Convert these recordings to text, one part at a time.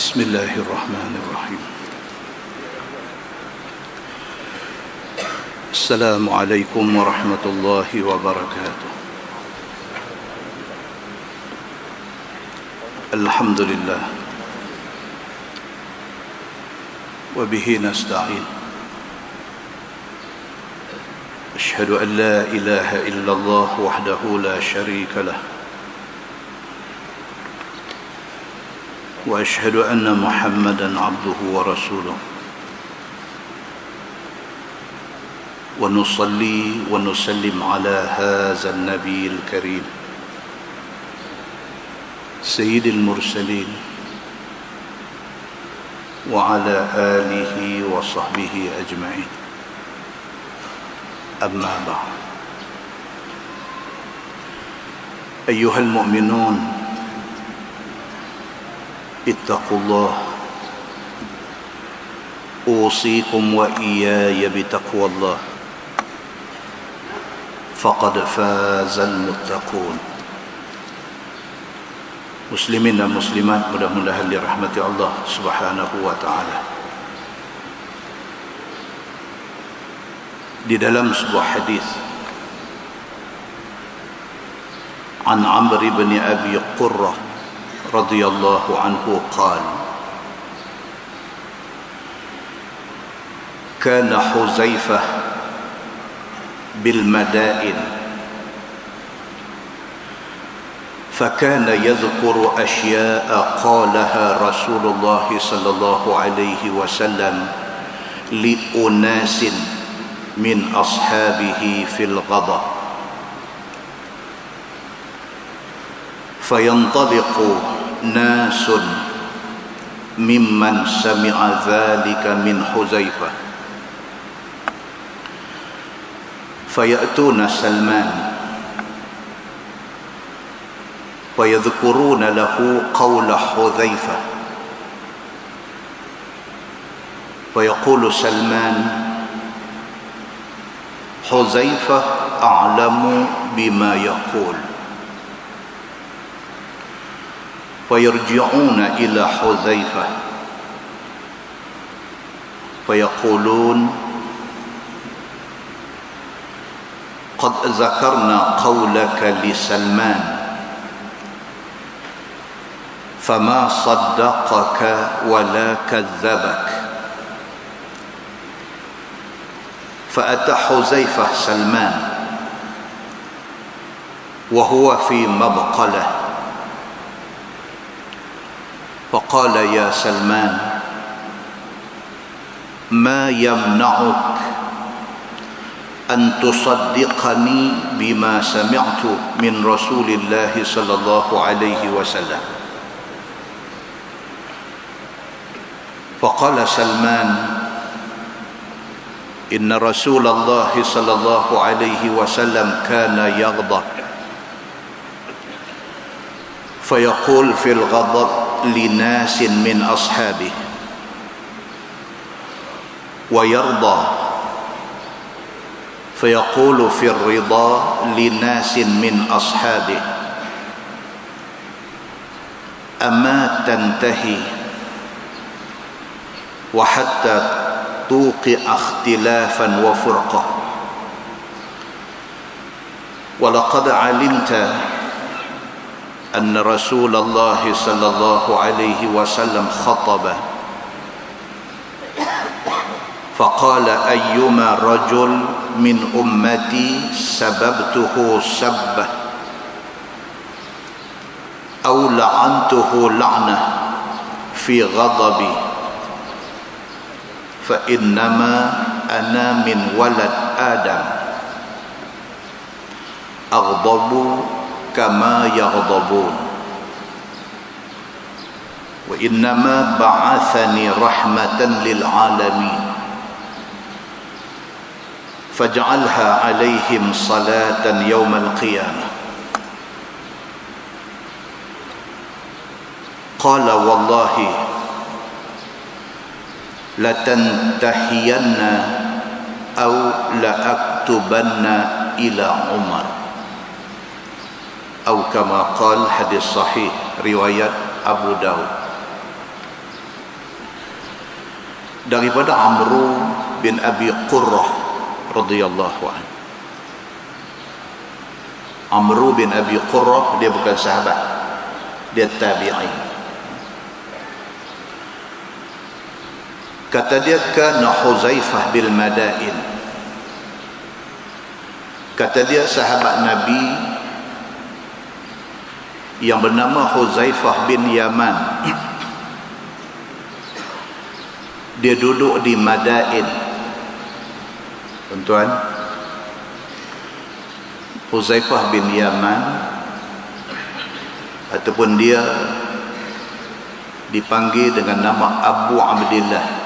Bismillahirrahmanirrahim. Assalamualaikum warahmatullahi wabarakatuh. Alhamdulillah. Wa bihi nasta'in. Ashhadu an la ilaha illallah wahdahu la sharika lah. وأشهد أن محمدًا عبده ورسوله ونصلي ونسلم على هذا النبي الكريم سيد المرسلين وعلى آله وصحبه أجمعين أما بعد أيها المؤمنون اتقوا الله أوصيكم وإياي بتقوى الله فقد فاز المتقون. Muslimin dan muslimat, mudah-mudahan dirahmati Allah Subhanahu wa taala. Di dalam sebuah hadis an Amr bin Abi Qurrah radhiyallahu anhu qala kana Huzaifah bil madain فكان يذكر أشياء قالها رسول الله صلى الله عليه وسلم لأناس من أصحابه في الغضب فينطلق ناس ممن سمع ذلك من حذيفة فيأتون سلمان ويذكرون له قول حذيفة ويقول سلمان حذيفة أعلم بما يقول فيرجعون إلى حذيفة فيقولون قد ذكرنا قولك لسلمان فما صدقك ولا كذبك. فأتى حذيفة سلمان وهو في مبقله فقال يا سلمان ما يمنعك أن تصدقني بما سمعت من رسول الله صلى الله عليه وسلم. فقال سلمان إن رسول الله صلى الله عليه وسلم كان يغضب فيقول في الغضب لناس من أصحابه ويرضى فيقول في الرضا لناس من أصحابه أما تنتهي وحتى توقع اختلافا وفرقة ولقد علمت أن رسول الله صلى الله عليه وسلم خطب فقال أيما رجل من أمتي سببته سبة أو لعنته لعنة في غضبي فإنما أنا من ولد آدم أغضب كما يغضبون وإنما بعثني رحمة للعالمين فاجعلها عليهم صلاة يوم القيامة. قال والله لتنتهين أو لأكتبن إلى عمر أو كما قال. Hadis sahih riwayat Abu Daud. daripada Amru bin Abi Qurrah radhiyallahu anhu. Amru bin Abi Qurrah dia bukan sahabat, dia tabi'in. Kata dia, kana Huzaifah bil Madain. Kata dia, sahabat Nabi yang bernama Huzaifah bin Yaman, dia duduk di Madain. Tuan-tuan, Huzaifah bin Yaman, ataupun dia dipanggil dengan nama Abu Abdillah.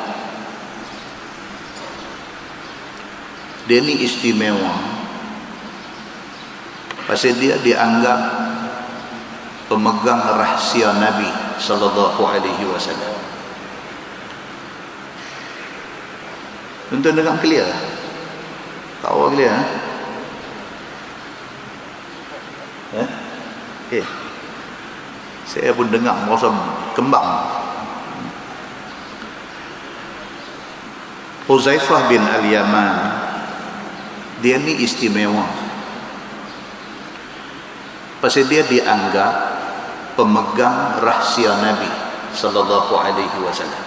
Dia ni istimewa pasal dia dianggap pemegang rahsia Nabi sallallahu alaihi wasallam. Tuan-tuan dengar clear? Tahu clear? Okay. Saya pun dengar merasa kembang. Huzaifah bin Al-Yaman, dia ni istimewa pasal dia dianggap pemegang rahsia Nabi sallallahu alaihi wasallam.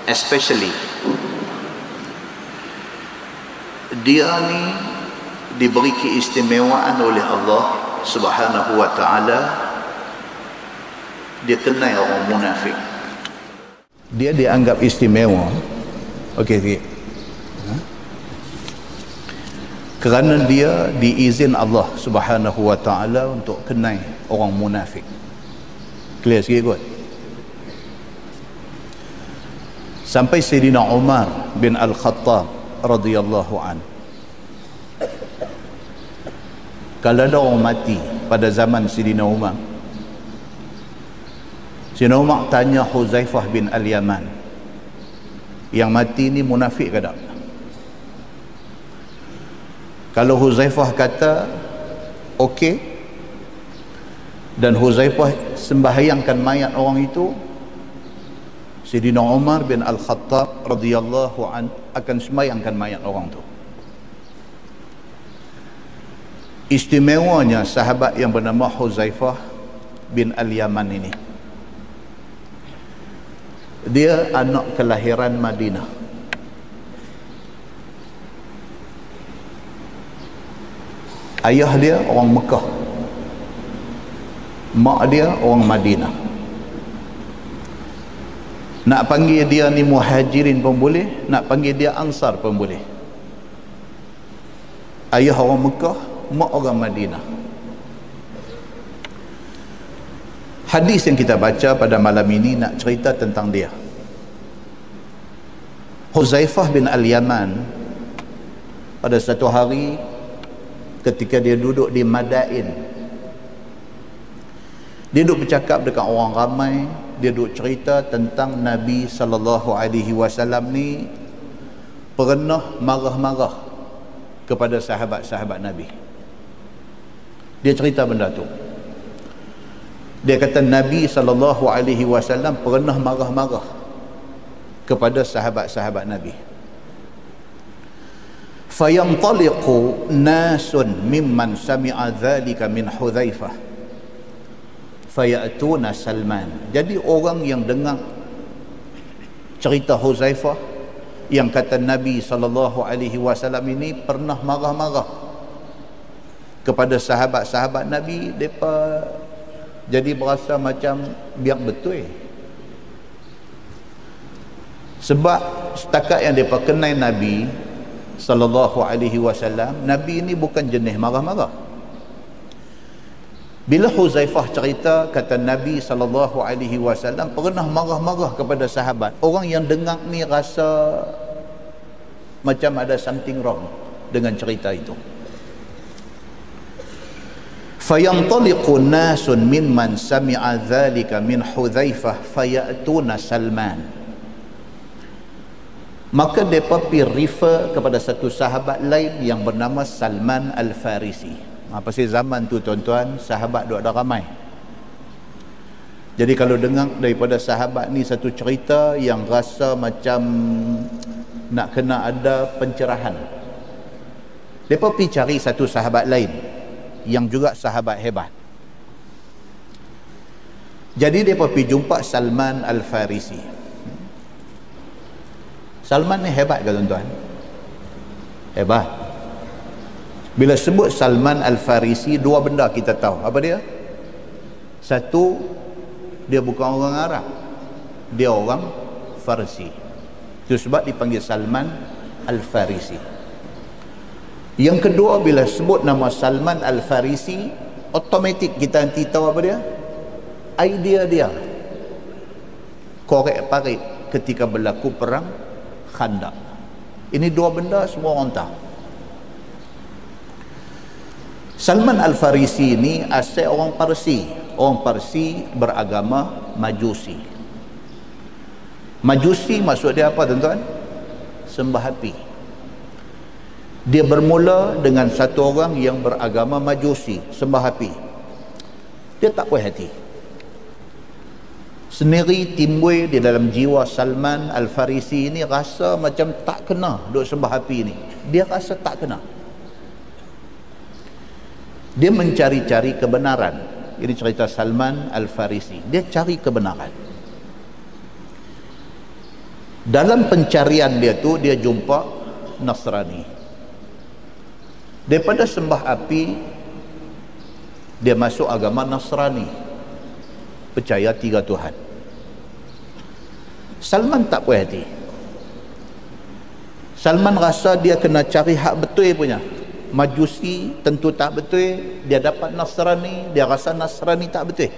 Especially dia ni diberi keistimewaan oleh Allah Subhanahu wa taala. Dia kenal orang munafik. Dia dianggap istimewa. Okey. Kerana dia diizin Allah Subhanahu wa taala untuk kenal orang munafik. Clear sikit kot. Sampai Sayyidina Umar bin Al-Khattab radhiyallahu an, kalau ada orang mati pada zaman Sayyidina Umar, Sayyidina Umar tanya Huzaifah bin Al-Yaman, yang mati ni munafik ke tak? Kalau Huzaifah kata okey, dan Huzaifah sembahyangkan mayat orang itu, Sayyidina Umar bin Al-Khattab radhiyallahu an akan sembahyangkan mayat orang tu. Istimewanya sahabat yang bernama Huzaifah bin Al-Yaman ini, dia anak kelahiran Madinah. Ayah dia orang Mekah, mak dia orang Madinah. Nak panggil dia ni muhajirin pun boleh, nak panggil dia ansar pun boleh. Ayah orang Mekah, mak orang Madinah. Hadis yang kita baca pada malam ini nak cerita tentang dia. Huzaifah bin Al-Yaman pada satu hari ketika dia duduk di Madain, dia duduk bercakap dekat orang ramai, dia duduk cerita tentang Nabi sallallahu alaihi wasallam ni pernah marah-marah kepada sahabat-sahabat Nabi. Dia cerita benda tu. Dia kata Nabi sallallahu alaihi wasallam pernah marah-marah kepada sahabat-sahabat Nabi. Fayantaliqu nasun mimman sami'a dzalika min Hudzaifah fayatuna Salman. Jadi orang yang dengar cerita Huzaifah yang kata Nabi sallallahu alaihi wasallam ini pernah marah-marah kepada sahabat-sahabat Nabi, depa jadi berasa macam biar betul. Sebab setakat yang depa kenal Nabi sallallahu alaihi wasallam, Nabi ini bukan jenis marah-marah. Bila Huzaifah cerita kata Nabi sallallahu alaihi wasallam pernah marah-marah kepada sahabat, orang yang dengar ni rasa macam ada something wrong dengan cerita itu. Fayantaliqu nasun mimman sami'a dzalika min Hudzaifah fayatuna Salman. Maka mereka pergi refer kepada satu sahabat lain yang bernama Salman Al-Farisi. Pasal zaman tu tuan-tuan, sahabat duk ada ramai. Jadi kalau dengar daripada sahabat ni satu cerita yang rasa macam nak kena ada pencerahan, mereka pergi cari satu sahabat lain yang juga sahabat hebat. Jadi mereka pergi jumpa Salman Al-Farisi. Salman ni hebat ke tuan-tuan? Hebat. Bila sebut Salman Al-Farisi, dua benda kita tahu. Apa dia? Satu, dia bukan orang Arab, dia orang Farsi. Itu sebab dipanggil Salman Al-Farisi. Yang kedua, bila sebut nama Salman Al-Farisi, automatik kita nanti tahu apa dia? Idea dia korek parit ketika berlaku perang Khandaq. Ini dua benda semua orang tahu. Salman Al-Farisi ini asal orang Parsi. Orang Parsi beragama Majusi. Majusi maksud dia apa tuan-tuan? Sembah api. Dia bermula dengan satu orang yang beragama Majusi, sembah api. Dia tak puas hati. Sendiri timbul di dalam jiwa Salman Al-Farisi ini rasa macam tak kena duk sembah api ni. Dia rasa tak kena. Dia mencari-cari kebenaran. Ini cerita Salman Al-Farisi. Dia cari kebenaran. Dalam pencarian dia tu, dia jumpa Nasrani. Daripada sembah api, dia masuk agama Nasrani, percaya 3 Tuhan. Salman tak puas hati. Salman rasa dia kena cari hak betul punya. Majusi tentu tak betul, dia dapat Nasrani, dia rasa Nasrani tak betul.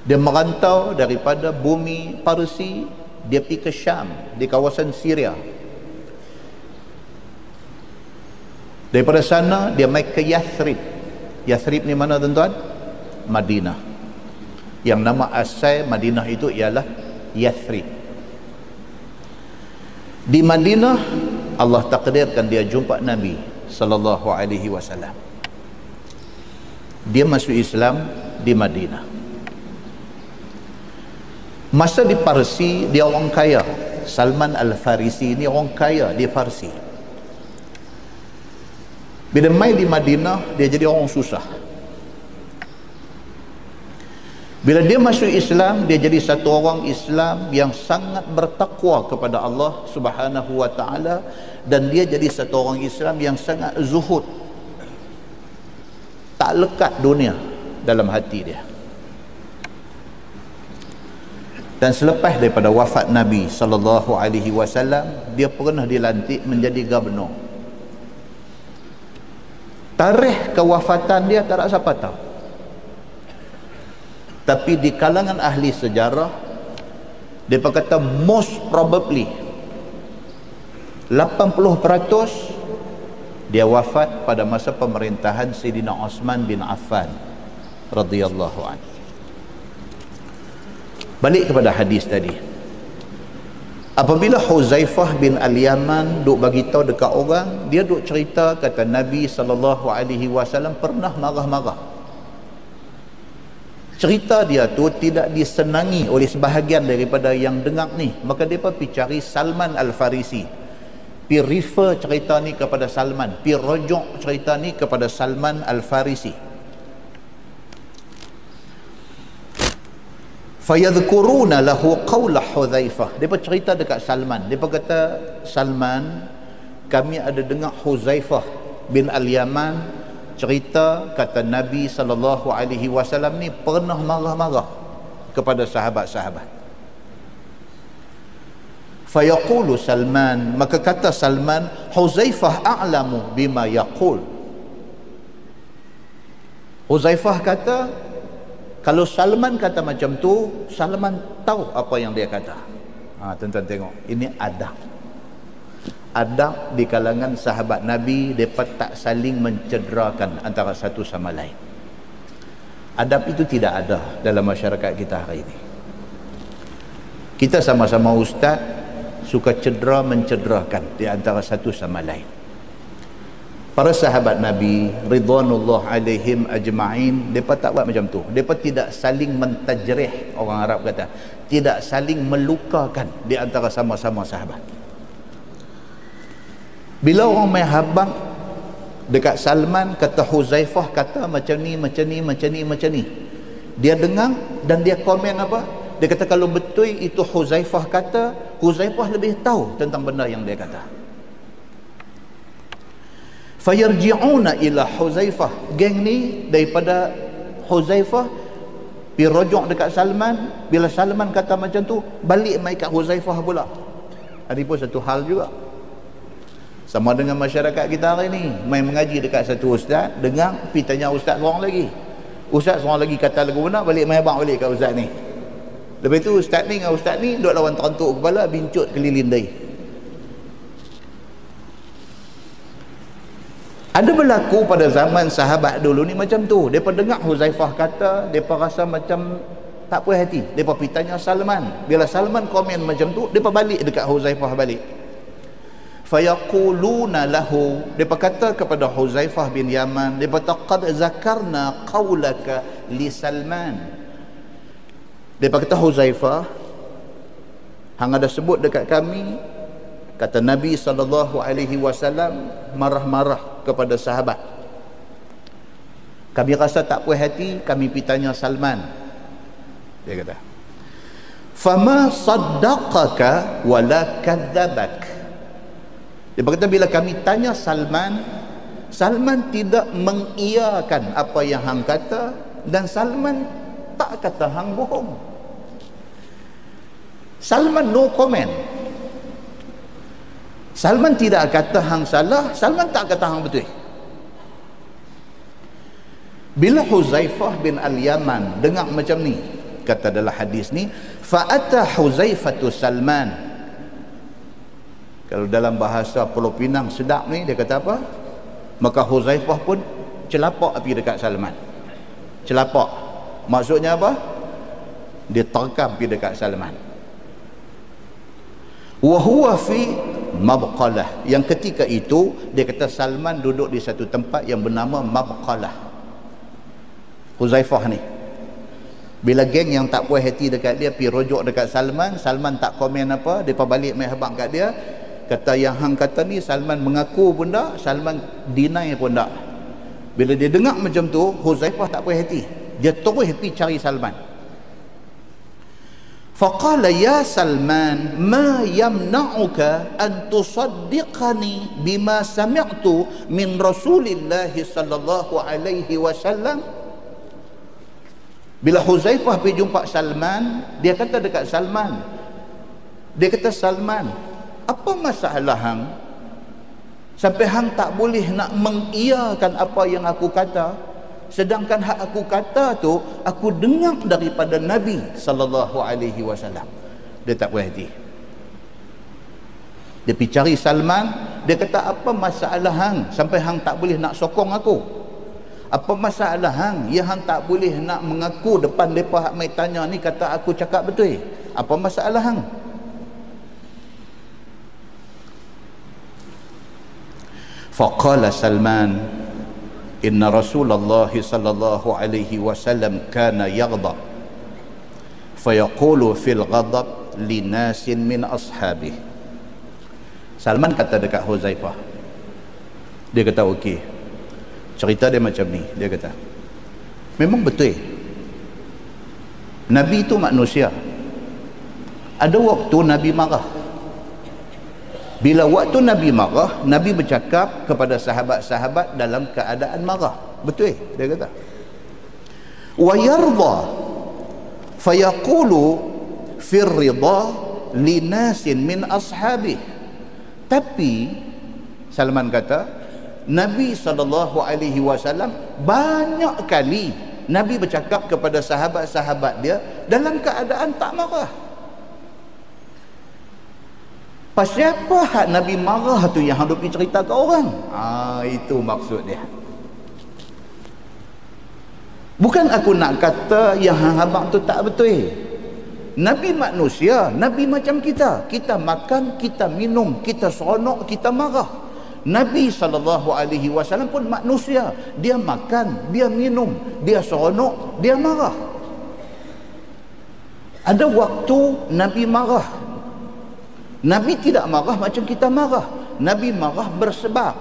Dia merantau daripada bumi Parsi, dia pergi ke Syam, di kawasan Syria. Daripada sana dia mai ke Yathrib. Yathrib ni mana tuan-tuan? Madinah. Yang nama asal Madinah itu ialah Yathrib. Di Madinah Allah takdirkan dia jumpa Nabi sallallahu alaihi wasallam. Dia masuk Islam di Madinah. Masa di Parsi dia orang kaya. Salman Al-Farisi ini orang kaya di Parsi. Bila mai di Madinah dia jadi orang susah. Bila dia masuk Islam, dia jadi satu orang Islam yang sangat bertakwa kepada Allah Subhanahu wa taala, dan dia jadi satu orang Islam yang sangat zuhud. Tak lekat dunia dalam hati dia. Dan selepas daripada wafat Nabi sallallahu alaihi wasallam, dia pernah dilantik menjadi gubernur. Tarikh kewafatan dia tak ada siapa tahu. Tapi di kalangan ahli sejarah, dia kata most probably 80% dia wafat pada masa pemerintahan Sayyidina Osman bin Affan radhiyallahu anhu. Balik kepada hadis tadi. Apabila Huzaifah bin Al-Yaman duk bagi tahu dekat orang, dia duk cerita kata Nabi sallallahu alaihi wasallam pernah marah-marah. Cerita dia tu tidak disenangi oleh sebahagian daripada yang dengar ni, maka dia pergi cari Salman Al-Farisi, pergi refer cerita ni kepada Salman, pergi rujuk cerita ni kepada Salman Al-Farisi. Fayadhkuruna lahu qawla Huzaifah. Dia cerita dekat Salman, dia kata, Salman, kami ada dengar Huzaifah bin Al-Yaman cerita kata Nabi sallallahu alaihi wasallam ni pernah marah-marah kepada sahabat-sahabat. Fayaqulu Salman, maka kata Salman, Huzaifah a'lamu bima yaqul. Huzaifah kata, kalau Salman kata macam tu, Salman tahu apa yang dia kata. Tuan-tuan tengok, ini adab. Adab di kalangan sahabat Nabi, mereka tak saling mencederakan antara satu sama lain. Adab itu tidak ada dalam masyarakat kita hari ini. Kita sama-sama ustaz, suka cedera mencederakan di antara satu sama lain. Para sahabat Nabi ridwanullah alaihim ajma'in, mereka tak buat macam tu. Mereka tidak saling mentajrih, orang Arab kata, tidak saling melukakan di antara sama-sama sahabat. Bila orang main habang dekat Salman, kata Huzaifah kata macam ni, macam ni, macam ni, macam ni, dia dengar dan dia komen apa? Dia kata kalau betul itu Huzaifah kata, Huzaifah lebih tahu tentang benda yang dia kata. Fayarji'una ila Huzaifah, geng ni daripada Huzaifah pi rujuk dekat Salman. Bila Salman kata macam tu, balik mai kat Huzaifah pula. Ada pun satu hal juga sama dengan masyarakat kita hari ni, mai mengaji dekat satu ustaz, dengar pi tanya ustaz seorang lagi, ustaz seorang lagi kata lagu benar, balik mai abang balik kat ustaz ni. Lepas tu ustaz ni dengan ustaz ni duk lawan terentuk kepala, bincut keliling dai. Ada berlaku pada zaman sahabat dulu ni macam tu. Mereka dengar Huzaifah kata, mereka rasa macam tak puas hati. Mereka pergi tanya Salman. Bila Salman komen macam tu, mereka balik dekat Huzaifah balik. Fayaquluna lahu, mereka kata kepada Huzaifah bin Yaman, mereka kata qad zakarna qawlaka li Salman. Mereka kata Huzaifah, hang ada sebut dekat kami, kata Nabi SAW marah-marah kepada sahabat. Kami rasa tak puas hati, kami pergi tanya Salman. Dia kata, fama saddaqaka wala kadzabak. Dia berkata bila kami tanya Salman, Salman tidak mengiyakan apa yang hang kata, dan Salman tak kata hang bohong. Salman no comment. Salman tidak kata hang salah, Salman tak kata hang betul. Bila Huzaifah bin Al-Yaman dengar macam ni, kata dalam hadis ni, fa'ata Huzaifatu Salman. Kalau dalam bahasa Pulau Pinang sedap ni, dia kata apa? Maka Huzaifah pun celapak pergi dekat Salman. Celapak maksudnya apa? Dia terkam pergi dekat Salman. Wa huwa fi mabqalah, yang ketika itu dia kata Salman duduk di satu tempat yang bernama Mabqalah. Huzaifah ni bila geng yang tak puas hati dekat dia pi rujuk dekat Salman, Salman tak komen apa, depa balik mai habaq kat dia, kata yang hang kata ni Salman mengaku pun tak, Salman deny pun tak. Bila dia dengar macam tu, Huzaifah tak puas hati, dia terus pi cari Salman. Faqala ya Salman ma yamna'uka an tusaddiqani bima sami'tu min Rasulillah sallallahu alaihi wasallam. Bila Huzaifah pergi jumpa Salman, dia kata dekat Salman, dia kata Salman, apa masalah hang sampai hang tak boleh nak mengiyakan apa yang aku kata, sedangkan hak aku kata tu aku dengar daripada Nabi sallallahu alaihi wasallam. Dia tak puas hati. Dia pergi cari Salman, dia kata apa masalah hang sampai hang tak boleh nak sokong aku? Apa masalah hang yang hang tak boleh nak mengaku depan depa hak mai tanya ni kata aku cakap betul? Apa masalah hang? Faqala Salman, inna Rasulullah sallallahu alaihi wasallam kana yaghdab fayaqulu fil ghadab li nasin min ashabih. Salman kata dekat Huzaifah, dia kata okey, cerita dia macam ni. Dia kata memang betul Nabi itu manusia. Ada waktu Nabi marah. Bila waktu Nabi marah, Nabi bercakap kepada sahabat-sahabat dalam keadaan marah. Betul dia kata. Wa yarda fayaqulu fir ridha linasin min ashabih. Tapi Salman kata Nabi SAW banyak kali Nabi bercakap kepada sahabat-sahabat dia dalam keadaan tak marah. Pasal apa hak Nabi marah tu yang hendak pergi cerita ke orang? Itu maksud dia. Bukan aku nak kata yang hang-hang tu tak betul. Nabi manusia, Nabi macam kita. Kita makan, kita minum, kita seronok, kita marah. Nabi SAW pun manusia. Dia makan, dia minum, dia seronok, dia marah. Ada waktu Nabi marah. Nabi tidak marah macam kita marah. Nabi marah bersebab.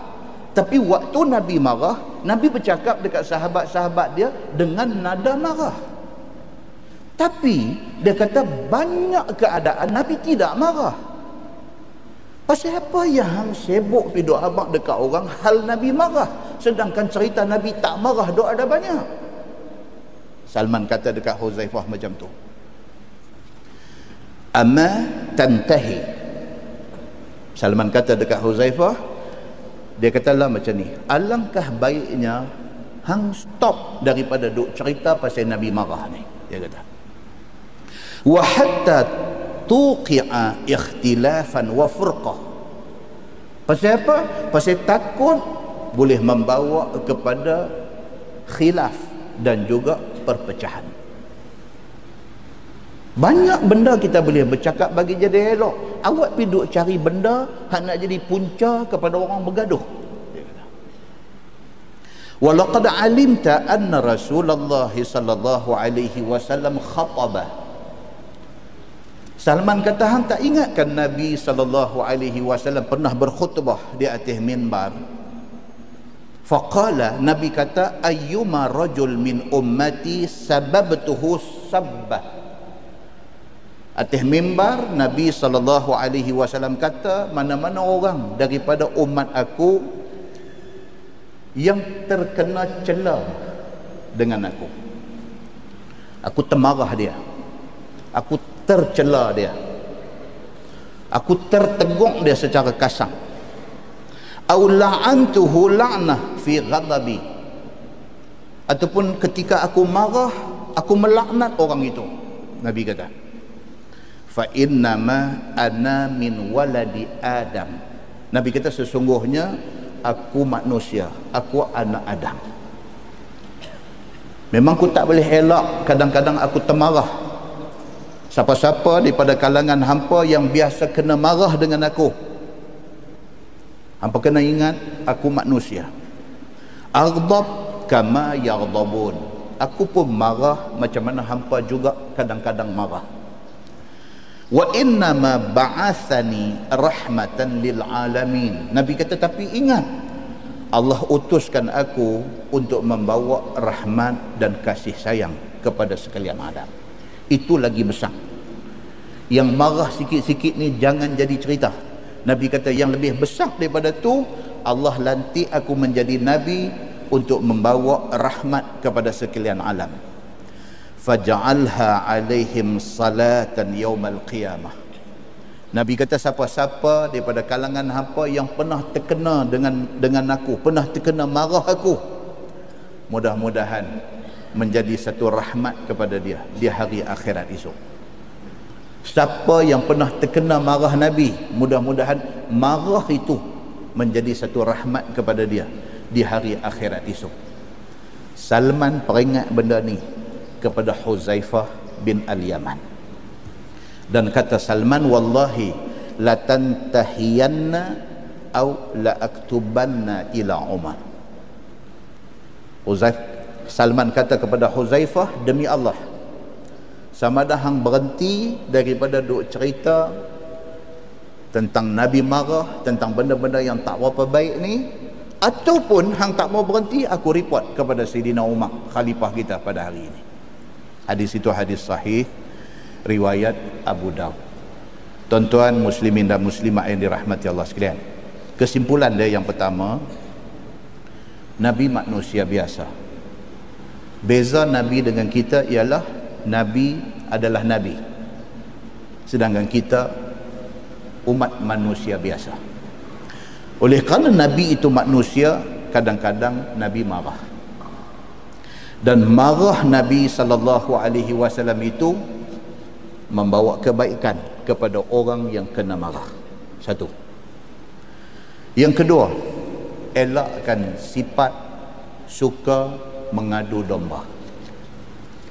Tapi waktu Nabi marah, Nabi bercakap dekat sahabat-sahabat dia dengan nada marah. Tapi dia kata banyak keadaan Nabi tidak marah. Pasal apa yang hang sibuk pergi doa abang dekat orang hal Nabi marah, sedangkan cerita Nabi tak marah doa ada banyak. Salman kata dekat Huzaifah macam tu. Amma tantahi. Salman kata dekat Huzaifah, dia katalah macam ni, alangkah baiknya hang stop daripada duk cerita pasal Nabi marah ni. Dia kata wa hatta tuqi'a ikhtilafan wa furqah. Pasal apa? Pasal takut boleh membawa kepada khilaf dan juga perpecahan. Banyak benda kita boleh bercakap bagi jadi elok. Awak pergi duk cari benda hak nak jadi punca kepada orang bergaduh. Walaqad alimta anna Rasulullah sallallahu alaihi wasallam khataba. Salman kata, hang tak ingatkan Nabi sallallahu alaihi wasallam pernah berkhutbah di atas minbar? Faqala, Nabi kata, ayyuma rajul min ummati sababtuhu sabbah. Atas mimbar Nabi sallallahu alaihi wasallam kata, mana-mana orang daripada umat aku yang terkena cela dengan aku termarah dia, aku tercela dia, aku tertegung dia secara kasar, au la'antuhu la'nah fi ghadabi, ataupun ketika aku marah aku melaknat orang itu. Nabi kata, fa innama ana min waladi Adam. Nabi kata sesungguhnya aku manusia, aku anak Adam. Memang aku tak boleh elak kadang-kadang aku termarah. Siapa-siapa daripada kalangan hampa yang biasa kena marah dengan aku, hampa kena ingat aku manusia. Aghdab kama yaghdabun. Aku pun marah macam mana hampa juga kadang-kadang marah. Wa inna ma ba'athani rahmatan lil alamin. Nabi kata, tapi ingat, Allah utuskan aku untuk membawa rahmat dan kasih sayang kepada sekalian alam. Itu lagi besar. Yang marah sikit-sikit ni jangan jadi cerita. Nabi kata yang lebih besar daripada tu, Allah lantik aku menjadi nabi untuk membawa rahmat kepada sekalian alam. Faj'alha alaihim salatan yaumal qiyamah. Nabi kata siapa-siapa daripada kalangan hampa yang pernah terkena dengan aku, pernah terkena marah aku, mudah-mudahan menjadi satu rahmat kepada dia di hari akhirat esok. Siapa yang pernah terkena marah Nabi, mudah-mudahan marah itu menjadi satu rahmat kepada dia di hari akhirat esok. Salman peringat benda ni kepada Huzaifah bin Al-Yaman, dan kata Salman, wallahi la tantahiyanna au la aktubanna ila Umar. Salman kata kepada Huzaifah, demi Allah, sama ada hang berhenti daripada duk cerita tentang Nabi marah, tentang benda-benda yang tak berapa baik ni, ataupun hang tak mau berhenti, aku report kepada Sayyidina Umar, khalifah kita pada hari ini. Hadis itu hadis sahih riwayat Abu Daud. Tuan-tuan muslimin dan muslimat yang dirahmati Allah sekalian, kesimpulan dia yang pertama, Nabi manusia biasa. Beza Nabi dengan kita ialah Nabi adalah Nabi, sedangkan kita umat manusia biasa. Oleh kerana Nabi itu manusia, kadang-kadang Nabi marah, dan marah Nabi SAW itu membawa kebaikan kepada orang yang kena marah. Satu. Yang kedua, elakkan sifat suka mengadu domba.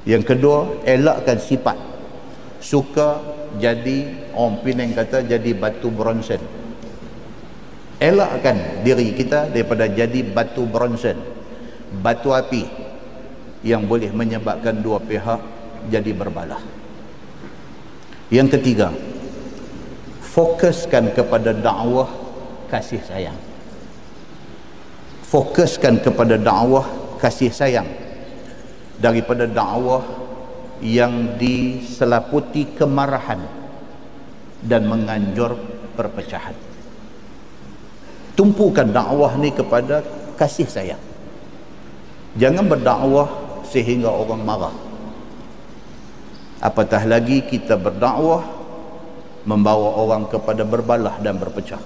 Yang kedua, elakkan sifat suka jadi, orang Penang kata, jadi batu bronsen. elakkan diri kita daripada jadi batu bronzen, batu api yang boleh menyebabkan dua pihak jadi berbalah. Yang ketiga, fokuskan kepada dakwah kasih sayang. Fokuskan kepada dakwah kasih sayang daripada dakwah yang diselaputi kemarahan dan menganjur perpecahan. Tumpukan dakwah ni kepada kasih sayang. Jangan berdakwah sehingga orang marah. Apatah lagi kita berdakwah membawa orang kepada berbalah dan berpecah.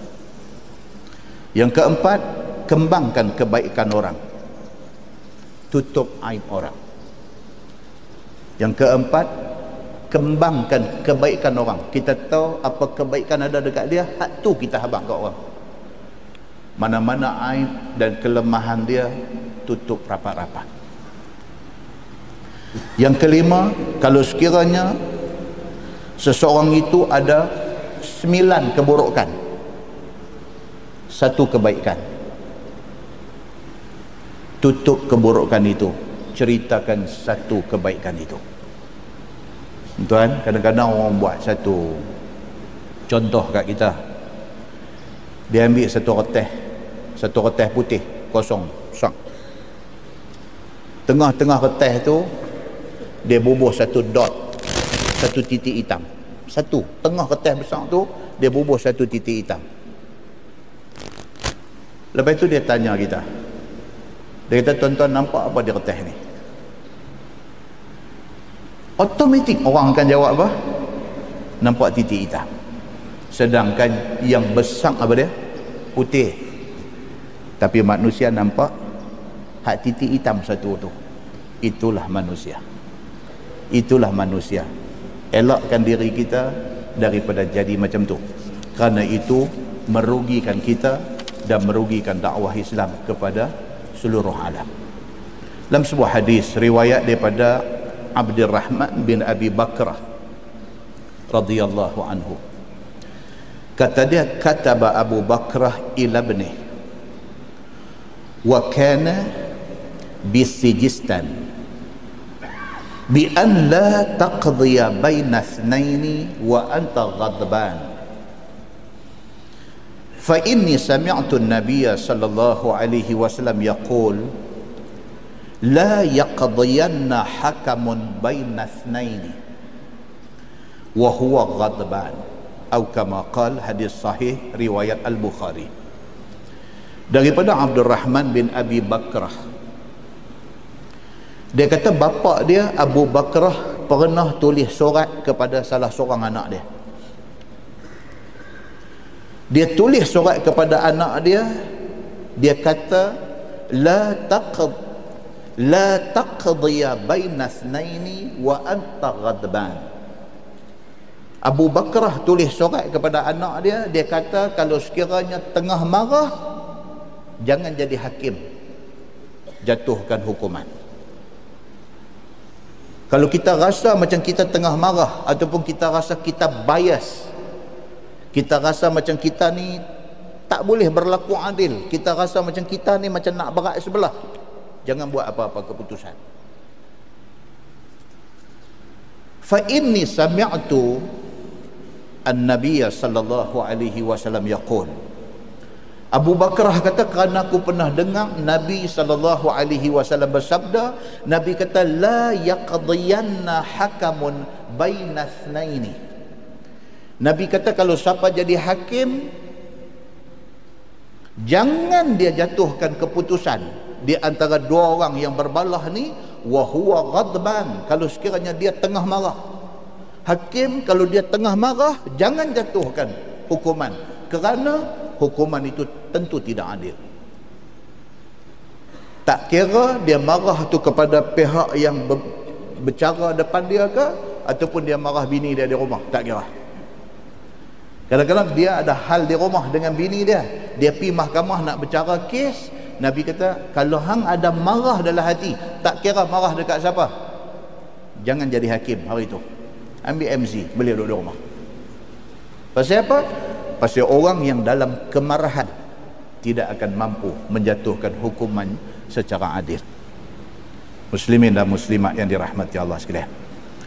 Yang keempat, kembangkan kebaikan orang, tutup aib orang. Yang keempat, kembangkan kebaikan orang. Kita tahu apa kebaikan ada dekat dia, hak tu kita habaq kat orang. Mana-mana aib dan kelemahan dia, tutup rapat-rapat. Yang kelima, kalau sekiranya seseorang itu ada 9 keburukan, 1 kebaikan, tutup keburukan itu, ceritakan 1 kebaikan itu. Tuan, kadang-kadang orang buat satu contoh kat kita. Dia ambil satu kertas putih kosong, sak. Tengah-tengah kertas tu dia bubuh satu dot, satu titik hitam. Satu, tengah kertas besar tu dia bubuh satu titik hitam. Lepas tu dia tanya kita. Dia kata, tuan-tuan nampak apa di kertas ni? Automatik orang akan jawab apa? Nampak titik hitam. Sedangkan yang besar apa dia? Putih. Tapi manusia nampak hak titik hitam satu tu. Itulah manusia. Itulah manusia. Elakkan diri kita daripada jadi macam tu. Kerana itu merugikan kita dan merugikan dakwah Islam kepada seluruh alam. Dalam sebuah hadis riwayat daripada Abdurrahman bin Abi Bakrah radhiyallahu anhu, kata dia, kataba Abu Bakrah ila ibni wa kana bisijistan bi an la taqdiya baina ithnaini wa anta ghadban fa inni sami'tu an-nabiyya sallallahu alaihi wasallam yaqul la yaqdiyanna hakamun baina ithnaini wa huwa ghadban atau kama qala, hadis sahih riwayat Al-Bukhari. Daripada Abdurrahman bin Abi Bakrah, dia kata bapa dia Abu Bakrah pernah tulis surat kepada salah seorang anak dia. Dia tulis surat kepada anak dia, dia kata la taqdiya baina ithnaini wa anta ghadban. Abu Bakrah tulis surat kepada anak dia, dia kata kalau sekiranya tengah marah, jangan jadi hakim, jatuhkan hukuman. Kalau kita rasa macam kita tengah marah, ataupun kita rasa kita bias, kita rasa macam kita ni tak boleh berlaku adil, kita rasa macam kita ni macam nak berat sebelah, jangan buat apa-apa keputusan. Fa inni sami'tu an-nabiy sallallahu alaihi wasallam yaqul, Abu Bakrah kata, kerana aku pernah dengar Nabi sallallahu alaihi wasallam bersabda, Nabi kata la yaqdiyanna hakamun baina ithnaini. Nabi kata kalau siapa jadi hakim, jangan dia jatuhkan keputusan di antara dua orang yang berbalah ni wa huwa ghadban, kalau sekiranya dia tengah marah. Hakim kalau dia tengah marah, jangan jatuhkan hukuman, kerana hukuman itu tentu tidak adil. Tak kira dia marah tu kepada pihak yang bercara depan dia ke, ataupun dia marah bini dia di rumah, tak kira. Kadang-kadang dia ada hal di rumah dengan bini dia, dia pergi mahkamah nak bercara kes. Nabi kata kalau hang ada marah dalam hati, tak kira marah dekat siapa, jangan jadi hakim hari itu, ambil MC, boleh duduk di rumah. Pasal apa? Pasal orang yang dalam kemarahan, tidak akan mampu menjatuhkan hukuman secara adil. Muslimin dan muslimat yang dirahmati Allah sekalian.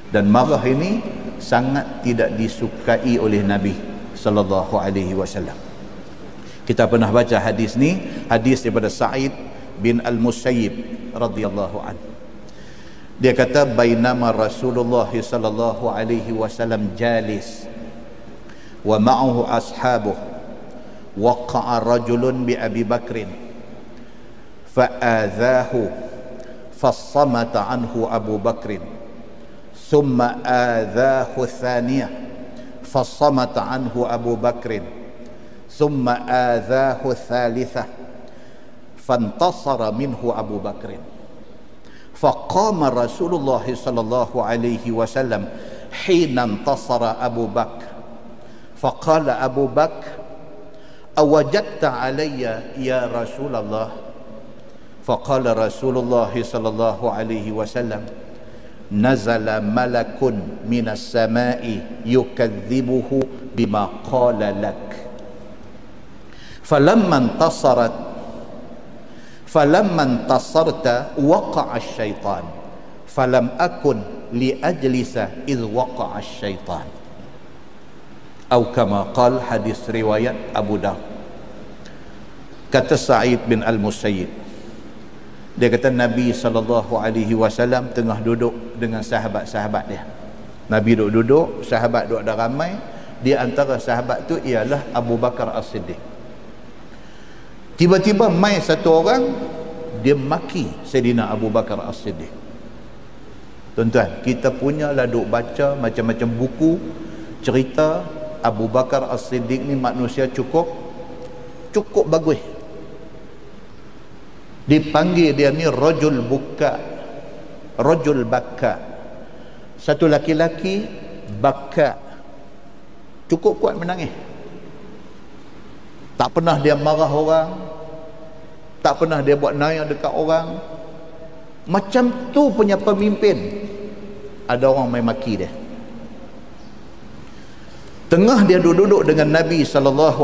Dan marah ini sangat tidak disukai oleh Nabi sallallahu alaihi wasallam. Kita pernah baca hadis ni, hadis daripada Sa'id bin Al-Musayyib radhiyallahu anhu. Dia kata, bainama Rasulullah sallallahu alaihi wasallam jalis wa ma'ahu ashabuh waqa'a rajulun bi Abi Bakrin fa'adhahu فصمت عنه أبو بكر ثم آذاه الثانية فصمت عنه أبو بكر ثم آذاه الثالثة فانتصر منه أبو بكر فقام رسول الله صلى الله عليه وسلم حين انتصر أبو بكر فقال أبو بكر أوجدت علي يا رسول الله فقال رسول الله صلى الله عليه وسلم نزل ملك من السماء يكذبه بما قال لك فلما انتصرت وقع الشيطان فلم أكن لأجلس إذ وقع الشيطان أو كما قال. Hadis riwayat Abu Dawud. Kata Sa'id bin Al-Musayyib, dia kata Nabi SAW tengah duduk dengan sahabat-sahabat dia. Nabi duduk, sahabat duduk ada ramai. Di antara sahabat tu ialah Abu Bakar As-Siddiq. Tiba-tiba mai satu orang, dia maki Sayyidina Abu Bakar As-Siddiq. Tuan-tuan, kita punya lah duk baca macam-macam buku cerita Abu Bakar As-Siddiq ni manusia cukup bagus. Dipanggil dia ni rajul baka, satu laki-laki baka, cukup kuat menangis. Tak pernah dia marah orang, tak pernah dia buat naik dekat orang. Macam tu punya pemimpin. Ada orang main maki dia. Tengah dia duduk dengan Nabi SAW,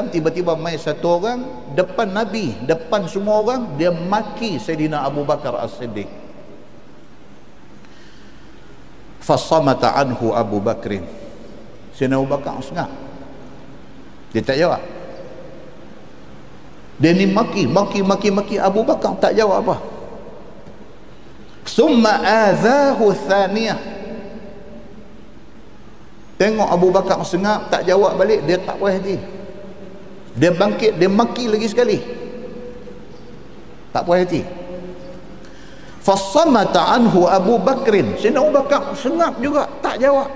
tiba-tiba mai satu orang depan Nabi, depan semua orang, dia maki Sayyidina Abu Bakar As-Siddiq. Fasamata anhu Abu Bakrin. Sayyidina Abu Bakar sengah, dia tak jawab. Dia ni maki Abu Bakar tak jawab apa. Summa azahu thaniyah. Tengok Abu Bakar sengap, tak jawab balik, dia tak puas hati. Dia bangkit, dia maki lagi sekali, tak puas hati. Fasamata anhu Abu Bakrin. Sayyidina Abu Bakar sengap juga, tak jawab.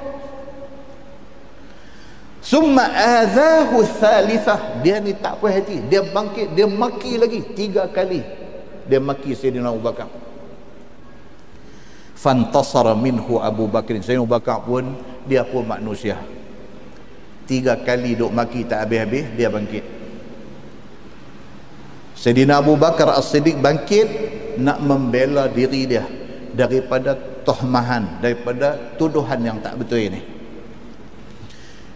Summa azahu thalithah. Dia ni tak puas hati, dia bangkit, dia maki lagi 3 kali. Dia maki Sayyidina Abu Bakar. Fantasara minhu Abu Bakrin. Sayyidina Abu Bakar pun, dia pun manusia. 3 kali duk maki tak habis-habis, dia bangkit. Sayyidina Abu Bakar As-Siddiq bangkit nak membela diri dia daripada tohmahan, daripada tuduhan yang tak betul ini.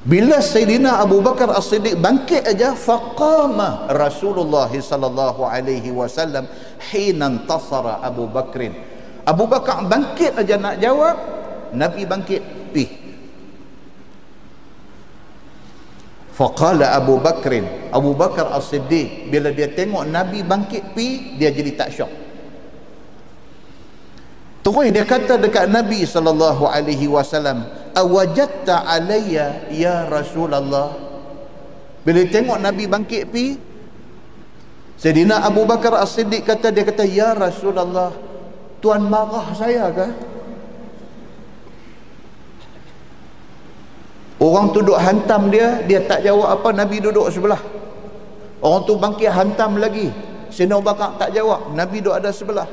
Bila Sayyidina Abu Bakar As-Siddiq bangkit aja, faqama Rasulullah sallallahu alaihi wasallam hina intasara Abu Bakrin. Abu Bakar bangkit aja nak jawab, Nabi bangkit, pi. Faqala Abu Bakrin, Abu Bakar As-Siddiq bila dia tengok Nabi bangkit pi, dia jadi tak syok. Terus dia kata dekat Nabi sallallahu alaihi wasallam, awajadta alayya ya Rasulullah. Bila tengok Nabi bangkit pi, Sayyidina Abu Bakar As-Siddiq kata, dia kata, ya Rasulullah, tuan marah saya ke? Orang tu duduk hantam dia, dia tak jawab apa, Nabi duduk sebelah. Orang tu bangkit hantam lagi, Sayyidina Abu Bakar tak jawab, Nabi duduk ada sebelah.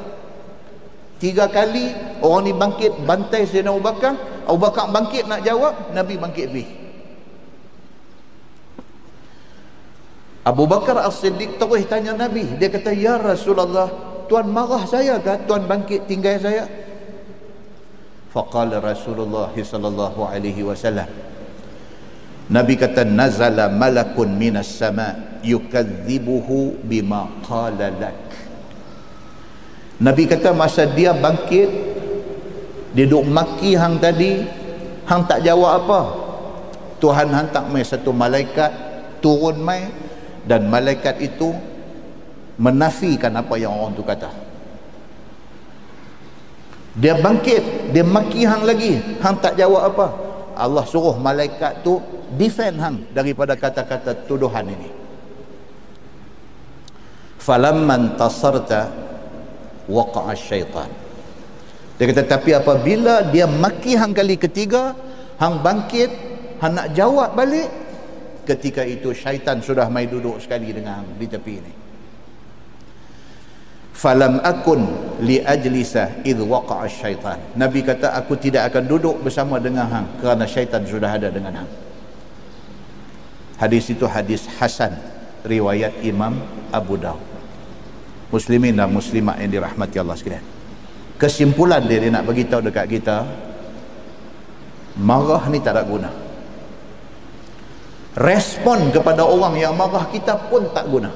3 kali orang ni bangkit bantai Sayyidina Abu Bakar. Abu Bakar bangkit nak jawab, Nabi bangkit pergi. Abu Bakar As-Siddiq terus tanya Nabi, dia kata, ya Rasulullah, tuan marah saya ke? Tuan bangkit tinggal saya? Faqala Rasulullah sallallahu alaihi wasallam, Nabi kata, nazala malakun minas sama yukadzibuhu bima qala lak. Nabi kata masa dia bangkit, dia duk maki hang tadi, hang tak jawab apa. Tuhan hantar mai satu malaikat turun mai, dan malaikat itu menafikan apa yang orang tu kata. Dia bangkit, dia maki hang lagi, hang tak jawab apa. Allah suruh malaikat tu defend hang daripada kata-kata tuduhan ini. Falamman tasarta waqa'a syaitan. Dia kata tapi apabila dia maki hang kali ketiga, hang bangkit, hang nak jawab balik, ketika itu syaitan sudah mai duduk sekali dengan hang di tepi ini. Falam akun li ajlisa idh waqa'a syaitan. Nabi kata aku tidak akan duduk bersama dengan hang kerana syaitan sudah ada dengan hang. Hadis itu hadis hasan, riwayat Imam Abu Daud. Muslimin dan muslimat yang dirahmati Allah sekalian, kesimpulan dia nak bagi tahu dekat kita, marah ni tak ada guna. Respon kepada orang yang marah kita pun tak guna.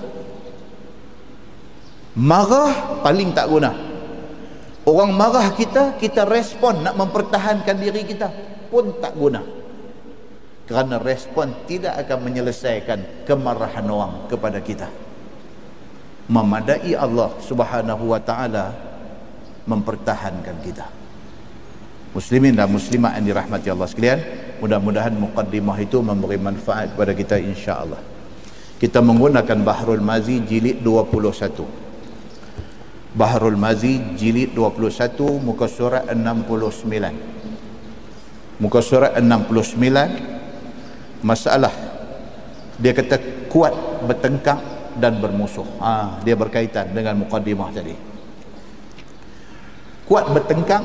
Marah paling tak guna. Orang marah kita, kita respon nak mempertahankan diri kita pun tak guna. Kerana respon tidak akan menyelesaikan kemarahan orang kepada kita. Memadai Allah Subhanahu wa ta'ala mempertahankan kita. Muslimin dan muslimat yang dirahmati Allah sekalian, mudah-mudahan muqaddimah itu memberi manfaat kepada kita insya-Allah. Kita menggunakan Bahrul Mazi jilid 21. Bahrul Mazi jilid 21, muka surat 69. Muka surat 69, masalah dia kata kuat bertengkar dan bermusuh. Dia berkaitan dengan muqaddimah tadi. Kuat bertengkar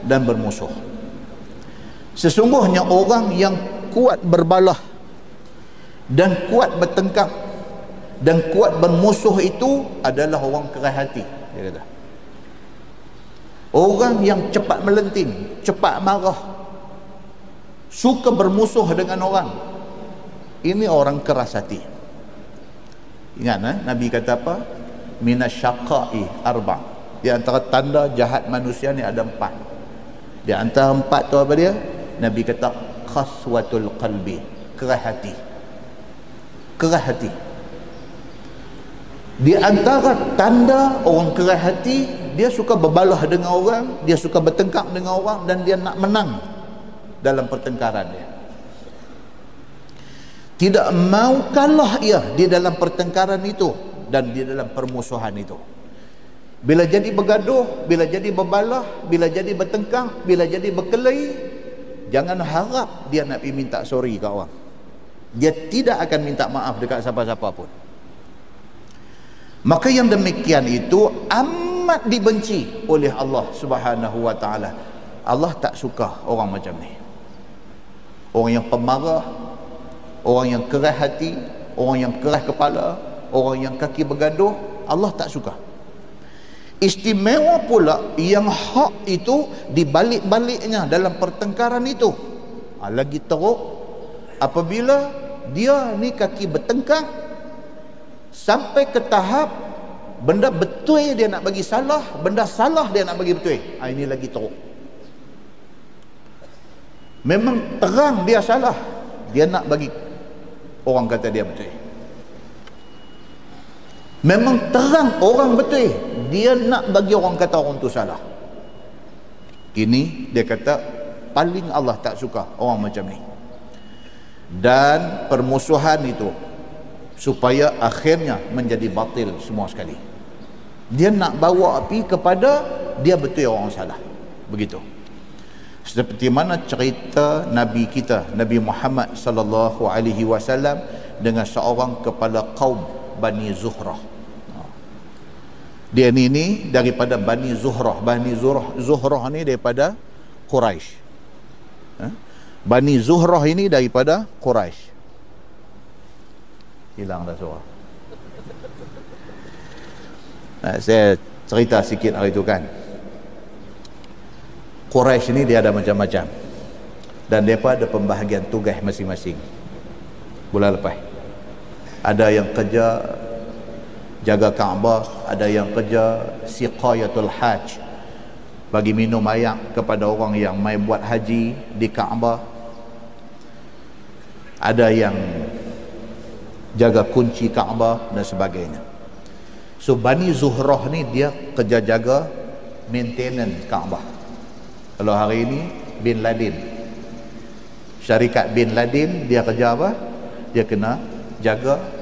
dan bermusuh. Sesungguhnya orang yang kuat berbalah dan kuat bertengkar dan kuat bermusuh itu adalah orang keras hati, dia kata. Orang yang cepat melenting, cepat marah, suka bermusuh dengan orang, ini orang keras hati. Ingat Nabi kata apa? Minasyaqai arba'. Di antara tanda jahat manusia ni ada 4. Di antara 4 tu apa dia? Nabi kata qaswatul qalbi, keras hati. Keras hati. Di antara tanda orang keras hati, dia suka berbalah dengan orang, dia suka bertengkar dengan orang, dan dia nak menang dalam pertengkaran dia. Tidak mau kalah ia di dalam pertengkaran itu dan di dalam permusuhan itu. Bila jadi bergaduh, bila jadi berbalah, bila jadi bertengkar, bila jadi berkelahi, jangan harap dia nak pergi minta sorry kat orang. Dia tidak akan minta maaf dekat siapa-siapa pun. Maka yang demikian itu amat dibenci oleh Allah Subhanahu wa ta'ala. Allah tak suka orang macam ni. Orang yang pemarah, orang yang keras hati, orang yang keras kepala, orang yang kaki bergaduh, Allah tak suka. Istimewa pula yang hak itu dibalik-baliknya dalam pertengkaran itu. Lagi teruk apabila dia ni kaki bertengkar sampai ke tahap benda betul dia nak bagi salah, benda salah dia nak bagi betul. Ini lagi teruk. Memang terang dia salah, dia nak bagi orang kata dia betul. Memang terang orang betul, dia nak bagi orang kata orang tu salah. Ini dia kata paling Allah tak suka orang macam ni. Dan permusuhan itu supaya akhirnya menjadi batil semua sekali. Dia nak bawa api kepada dia betul orang salah. Begitu. Seperti mana cerita Nabi kita, Nabi Muhammad sallallahu alaihi wasallam dengan seorang kepala kaum Bani Zuhrah. Dia ni daripada Bani Zuhrah. Bani Zuhrah ni daripada Quraisy. Bani Zuhrah ini daripada Quraisy. Hilang dah suara. Saya cerita sikit hari itu kan. Quraisy ini dia ada macam-macam. Dan mereka ada pembahagian tugas masing-masing. Bulan lepas Ada yang kerja jaga Kaabah, ada yang kerja siqayatul hajj, bagi minum air kepada orang yang mai buat haji di Kaabah. Ada yang jaga kunci Kaabah dan sebagainya. So Bani Zuhrah ni dia kerja jaga maintenance Kaabah. Kalau hari ini Bin Laden, syarikat Bin Laden, dia kerja apa? Dia kena jaga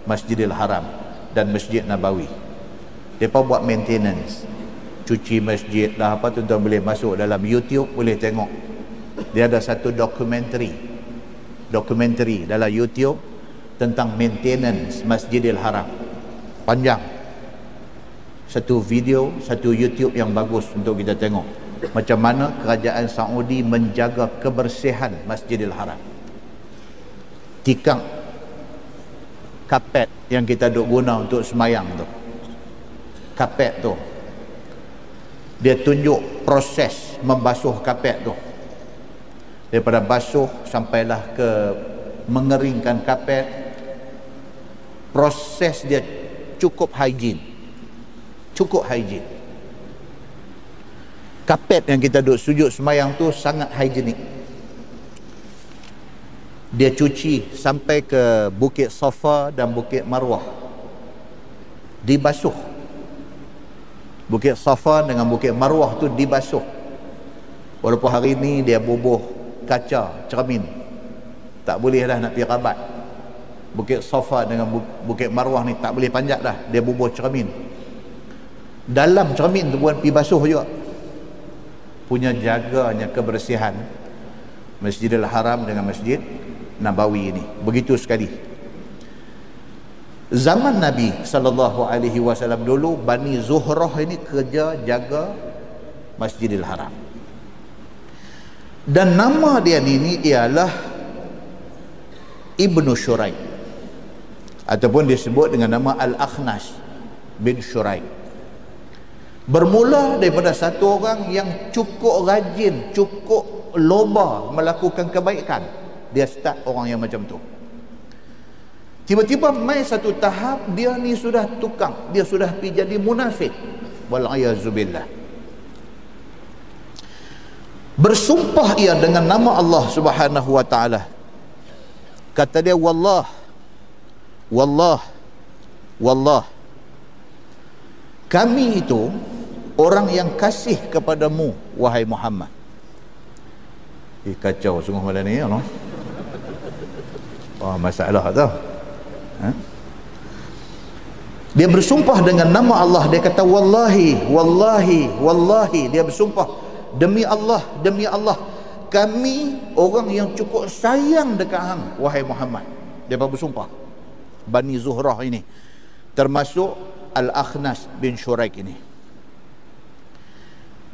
Masjidil Haram dan Masjid Nabawi. Mereka buat maintenance, cuci masjid lah apa. Tuan-tuan boleh masuk dalam YouTube, boleh tengok. Dia ada satu dokumentari dalam YouTube tentang maintenance Masjidil Haram. Panjang. Satu video, satu YouTube yang bagus untuk kita tengok macam mana kerajaan Saudi menjaga kebersihan Masjidil Haram. Tikang kapet yang kita duk guna untuk semayang tu, kapet tu, dia tunjuk proses membasuh kapet tu, daripada basuh sampailah ke mengeringkan kapet. Proses dia cukup higien. Kapet yang kita duk sujud semayang tu sangat higienik. Dia cuci sampai ke Bukit Safa dan Bukit Marwah, dibasuh. Bukit Safa dengan Bukit Marwah tu dibasuh. Walaupun hari ni dia bubuh kaca, cermin, tak boleh dah nak pergi rabat. Bukit Safa dengan Bukit Marwah ni tak boleh panjat dah, dia bubuh cermin. Dalam cermin tu pun pergi basuh juga. Punya jaganya kebersihan Masjidil Haram dengan Masjid Nabawi ini. Begitu sekali. Zaman Nabi SAW dulu, Bani Zuhrah ini kerja jaga Masjidil Haram. Dan nama dia ini ialah Ibnu Shuraik, ataupun disebut dengan nama Al-Akhnas bin Shuraik. Bermula daripada satu orang yang cukup rajin, cukup loba melakukan kebaikan. Dia start orang yang macam tu. Tiba-tiba mai satu tahap dia ni sudah tukang, dia sudah pergi jadi munafik. Wal-ayazubillah. Bersumpah ia dengan nama Allah Subhanahu wa taala. Kata dia, wallah, kami itu orang yang kasih kepadamu, wahai Muhammad. Kacau sungguh malam ni, ya, no? Oh, masalah tu. Dia bersumpah dengan nama Allah. Dia kata wallahi, dia bersumpah demi Allah, kami orang yang cukup sayang dekat hang, wahai Muhammad. Dia bersumpah. Bani Zuhrah ini termasuk Al-Akhnas bin Shuraik ini.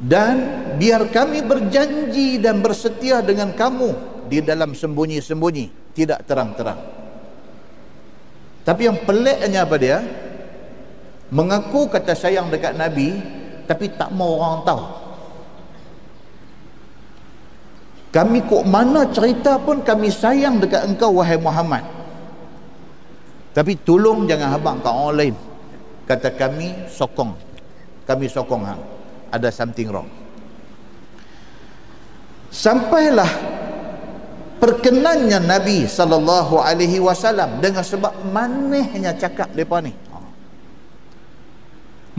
Dan biar kami berjanji dan bersetia dengan kamu di dalam sembunyi-sembunyi, tidak terang-terang. Tapi yang peliknya apa dia? Mengaku kata sayang dekat Nabi, tapi tak mau orang tahu. Kami kok mana cerita pun kami sayang dekat engkau, wahai Muhammad. Tapi tolong jangan habang kat orang lain. Kata kami sokong hang. Ada something wrong. Sampailah perkenannya Nabi SAW dengan sebab manehnya cakap mereka ni.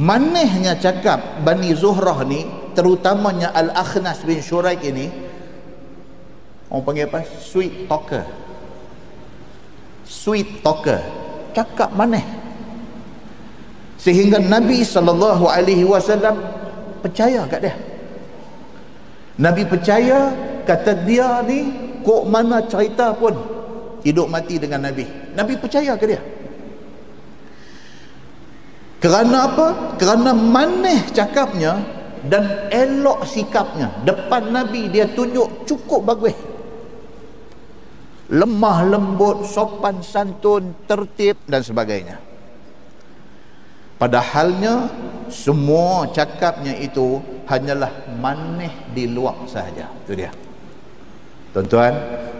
Manehnya cakap Bani Zuhrah ni, terutamanya Al-Akhnas bin Shuraik ini, orang panggil apa? Sweet talker. Cakap maneh. Sehingga Nabi SAW percaya kat dia. Nabi percaya, kata dia ni kok mana cerita pun hidup mati dengan Nabi. Nabi percaya ke dia. Kerana apa? Kerana maneh cakapnya dan elok sikapnya. Depan Nabi dia tunjuk cukup bagus. Lemah lembut, sopan santun, tertib dan sebagainya. Padahalnya semua cakapnya itu hanyalah maneh di luar sahaja. Itu dia. Tuan-tuan,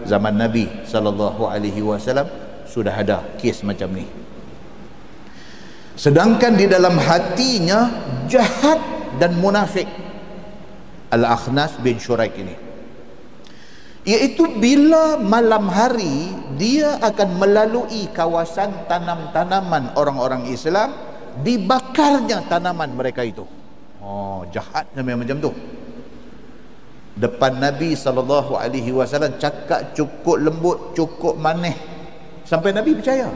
zaman Nabi SAW sudah ada kes macam ni. Sedangkan di dalam hatinya jahat dan munafik. Al-Akhnas bin Syuraik ini, iaitu bila malam hari dia akan melalui kawasan tanam-tanaman orang-orang Islam, dibakarnya tanaman mereka itu. Oh, jahatnya memang macam tu. Depan Nabi SAW cakap cukup lembut, cukup manis, sampai Nabi percaya.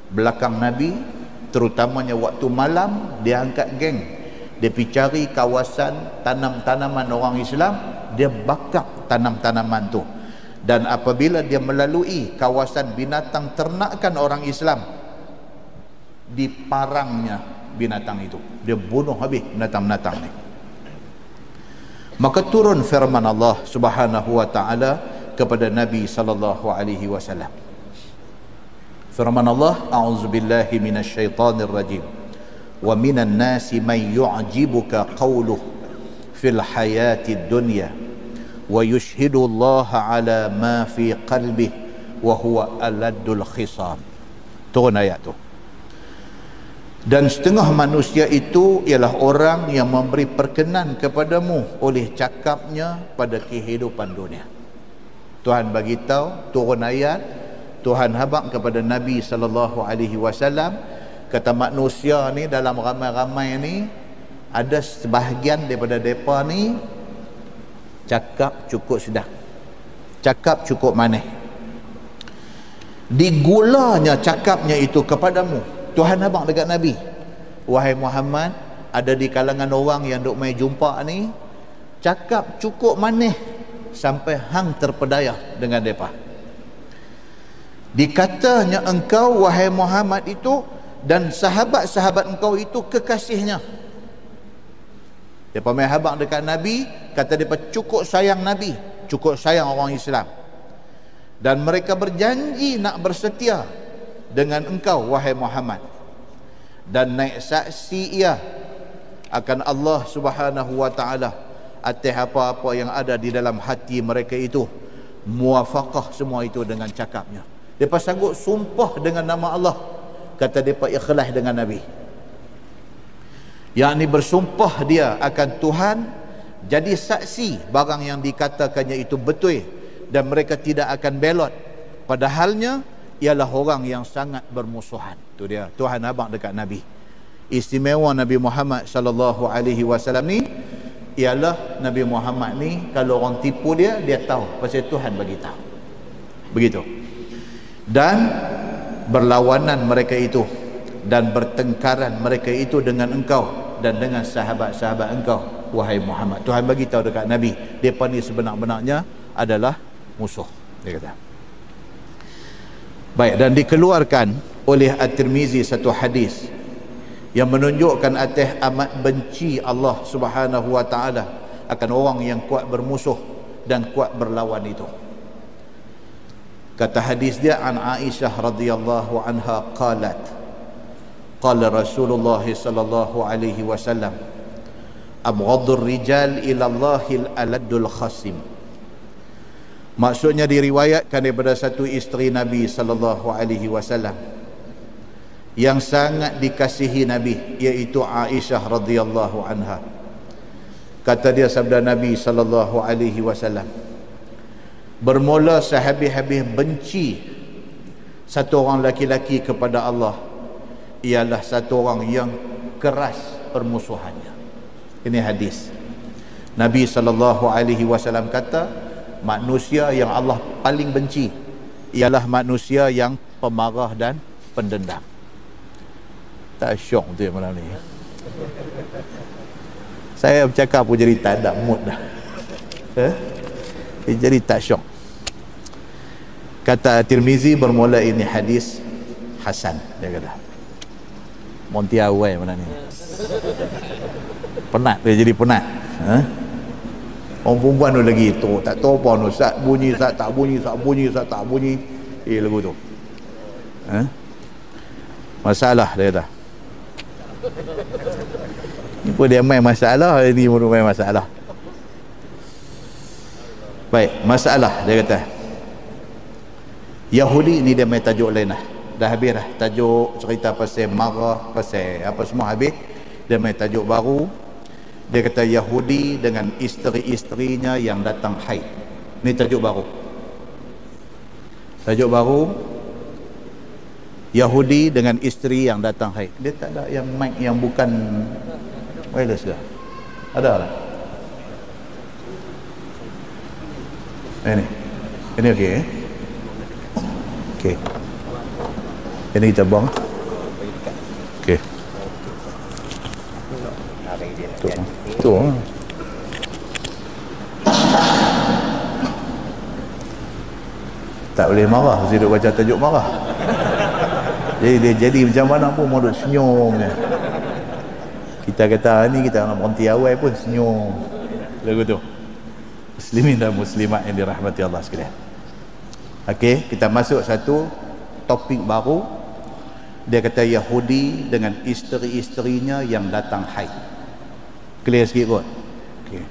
Belakang Nabi, terutamanya waktu malam, dia angkat geng, dia pergi cari kawasan tanam-tanaman orang Islam, dia bakar tanam-tanaman tu. Dan apabila dia melalui kawasan binatang ternakan orang Islam, diparangnya binatang itu, dia bunuh habis binatang-binatang ni. Maka turun firman Allah Subhanahu wa taala kepada Nabi sallallahu alaihi wasallam. Firman Allah, a'udzubillahi minasyaitonir rajim. Wa minan nasi man yu'jibuka qawluhu fil hayatid dunya wa yushhidu Allah ala ma fi qalbihi wa huwa aladul khisam. Turun ayat tu. Dan setengah manusia itu ialah orang yang memberi perkenan kepadamu oleh cakapnya pada kehidupan dunia. Tuhan bagi tahu, turun ayat, Tuhan habaq kepada Nabi sallallahu alaihi wasallam, kata manusia ni dalam ramai-ramai ni ada sebahagian daripada depa ni cakap cukup sedap, cakap cukup manis, digulanya cakapnya itu kepadamu. Tuhan habaq dekat Nabi, wahai Muhammad, ada di kalangan orang yang duk mai jumpa ni cakap cukup manis sampai hang terpedaya dengan depa. Dikatanya engkau wahai Muhammad itu dan sahabat-sahabat engkau itu kekasihnya. Depa mai habaq dekat Nabi, kata depa cukup sayang Nabi, cukup sayang orang Islam, dan mereka berjanji nak bersetia dengan engkau wahai Muhammad, dan naik saksi ia akan Allah Subhanahu wa taala atas apa-apa yang ada di dalam hati mereka itu, muwafaqah semua itu dengan cakapnya. Depa sanggup sumpah dengan nama Allah, kata depa ikhlas dengan Nabi, yakni bersumpah dia akan Tuhan jadi saksi barang yang dikatakannya itu betul, dan mereka tidak akan belot, padahalnya ialah orang yang sangat bermusuhan. Tu dia, Tuhan habaq dekat Nabi. Istimewa Nabi Muhammad sallallahu alaihi wasallam ni ialah Nabi Muhammad ni kalau orang tipu dia, dia tahu pasal Tuhan bagi tahu. Begitu. Dan berlawanan mereka itu dan bertengkaran mereka itu dengan engkau dan dengan sahabat-sahabat engkau wahai Muhammad. Tuhan bagi tahu dekat Nabi, depa ni sebenar-benarnya adalah musuh, dia kata. Baik, dan dikeluarkan oleh At-Tirmizi satu hadis yang menunjukkan atas amat benci Allah Subhanahu wa taala akan orang yang kuat bermusuh dan kuat berlawan itu. Kata hadis dia, an Aisyah radhiyallahu anha qalat, qala Rasulullah sallallahu alaihi wasallam, abghaddur rijal ila Allahil aladul khasim. Maksudnya diriwayatkan daripada satu isteri Nabi sallallahu alaihi wasallam yang sangat dikasihi Nabi, iaitu Aisyah radhiyallahu anha. Kata dia, sabda Nabi sallallahu alaihi wasallam, bermula sehabis-habis benci satu orang laki-laki kepada Allah ialah satu orang yang keras permusuhannya. Ini hadis. Nabi sallallahu alaihi wasallam kata, manusia yang Allah paling benci ialah manusia yang pemarah dan pendendam. Tak syok tu malam ni. Saya bercakap pun jadi tak ada mood dah. Jadi tak syok. Kata Tirmizi, bermula ini hadis hasan, dia kata. Montiawai mana ni. Penat, dia jadi penat. Orang perempuan tu lagi tu tak tahu apa tu, sat bunyi, sat tak bunyi, sat bunyi, sat tak bunyi. Lagu tu. Masalah, dia kata. Ni pun dia main masalah, ini pun main masalah. Baik, masalah, dia kata, Yahudi ni dia main tajuk lain lah. Dah habis dah tajuk cerita pasal marah, pasal apa semua habis. Dia main tajuk baru. Dia kata Yahudi dengan isteri-isterinya yang datang haid. Ni tajuk baru. Tajuk baru, Yahudi dengan isteri yang datang haid. Dia tak ada yang mic yang bukan wireless dah. Ada lah. Ini okey eh? Okey. Ini kita buang. Okey. Tu. Tak boleh marah, mesti duk baca tajuk marah. Jadi dia jadi macam mana pun mau duk senyum je. Kita kata ni kita nak berhenti awal pun senyum. Lagu tu. Muslimin dan muslimat yang dirahmati Allah sekalian. Okey, kita masuk satu topik baru. Dia kata Yahudi dengan isteri-isterinya yang datang haid. Clear sikit kot. Okay.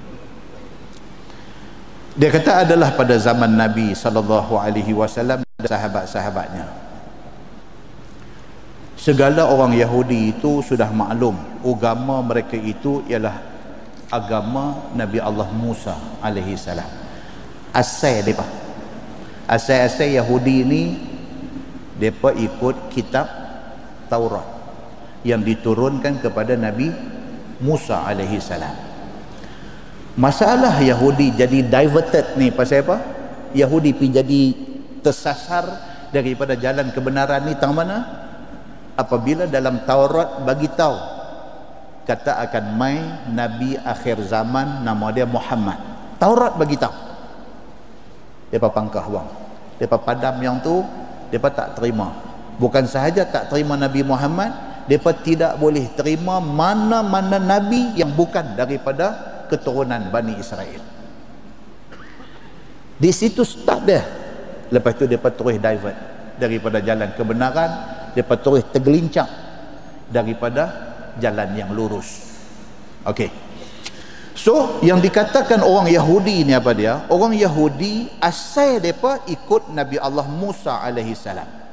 Dia kata adalah pada zaman Nabi SAW dan sahabat-sahabatnya. Segala orang Yahudi itu sudah maklum agama mereka itu ialah agama Nabi Allah Musa AS. Asal mereka, asal Yahudi ini mereka ikut kitab Taurat yang diturunkan kepada Nabi Musa AS. Masalah Yahudi jadi diverted ni pasal apa? Yahudi pergi jadi tersasar daripada jalan kebenaran ni tang mana? Apabila dalam Taurat bagi tahu kata akan mai Nabi akhir zaman nama dia Muhammad. Taurat bagi tahu. Depa pangkah bang. Depa padam yang tu, depa tak terima. Bukan sahaja tak terima Nabi Muhammad, depa tidak boleh terima mana-mana nabi yang bukan daripada keturunan Bani Israel. Di situ start dia. Lepas tu depa terus divert daripada jalan kebenaran, depa terus tergelincang daripada jalan yang lurus. Okey. So yang dikatakan orang Yahudi ni apa dia? Orang Yahudi asal depa ikut Nabi Allah Musa alaihi salam.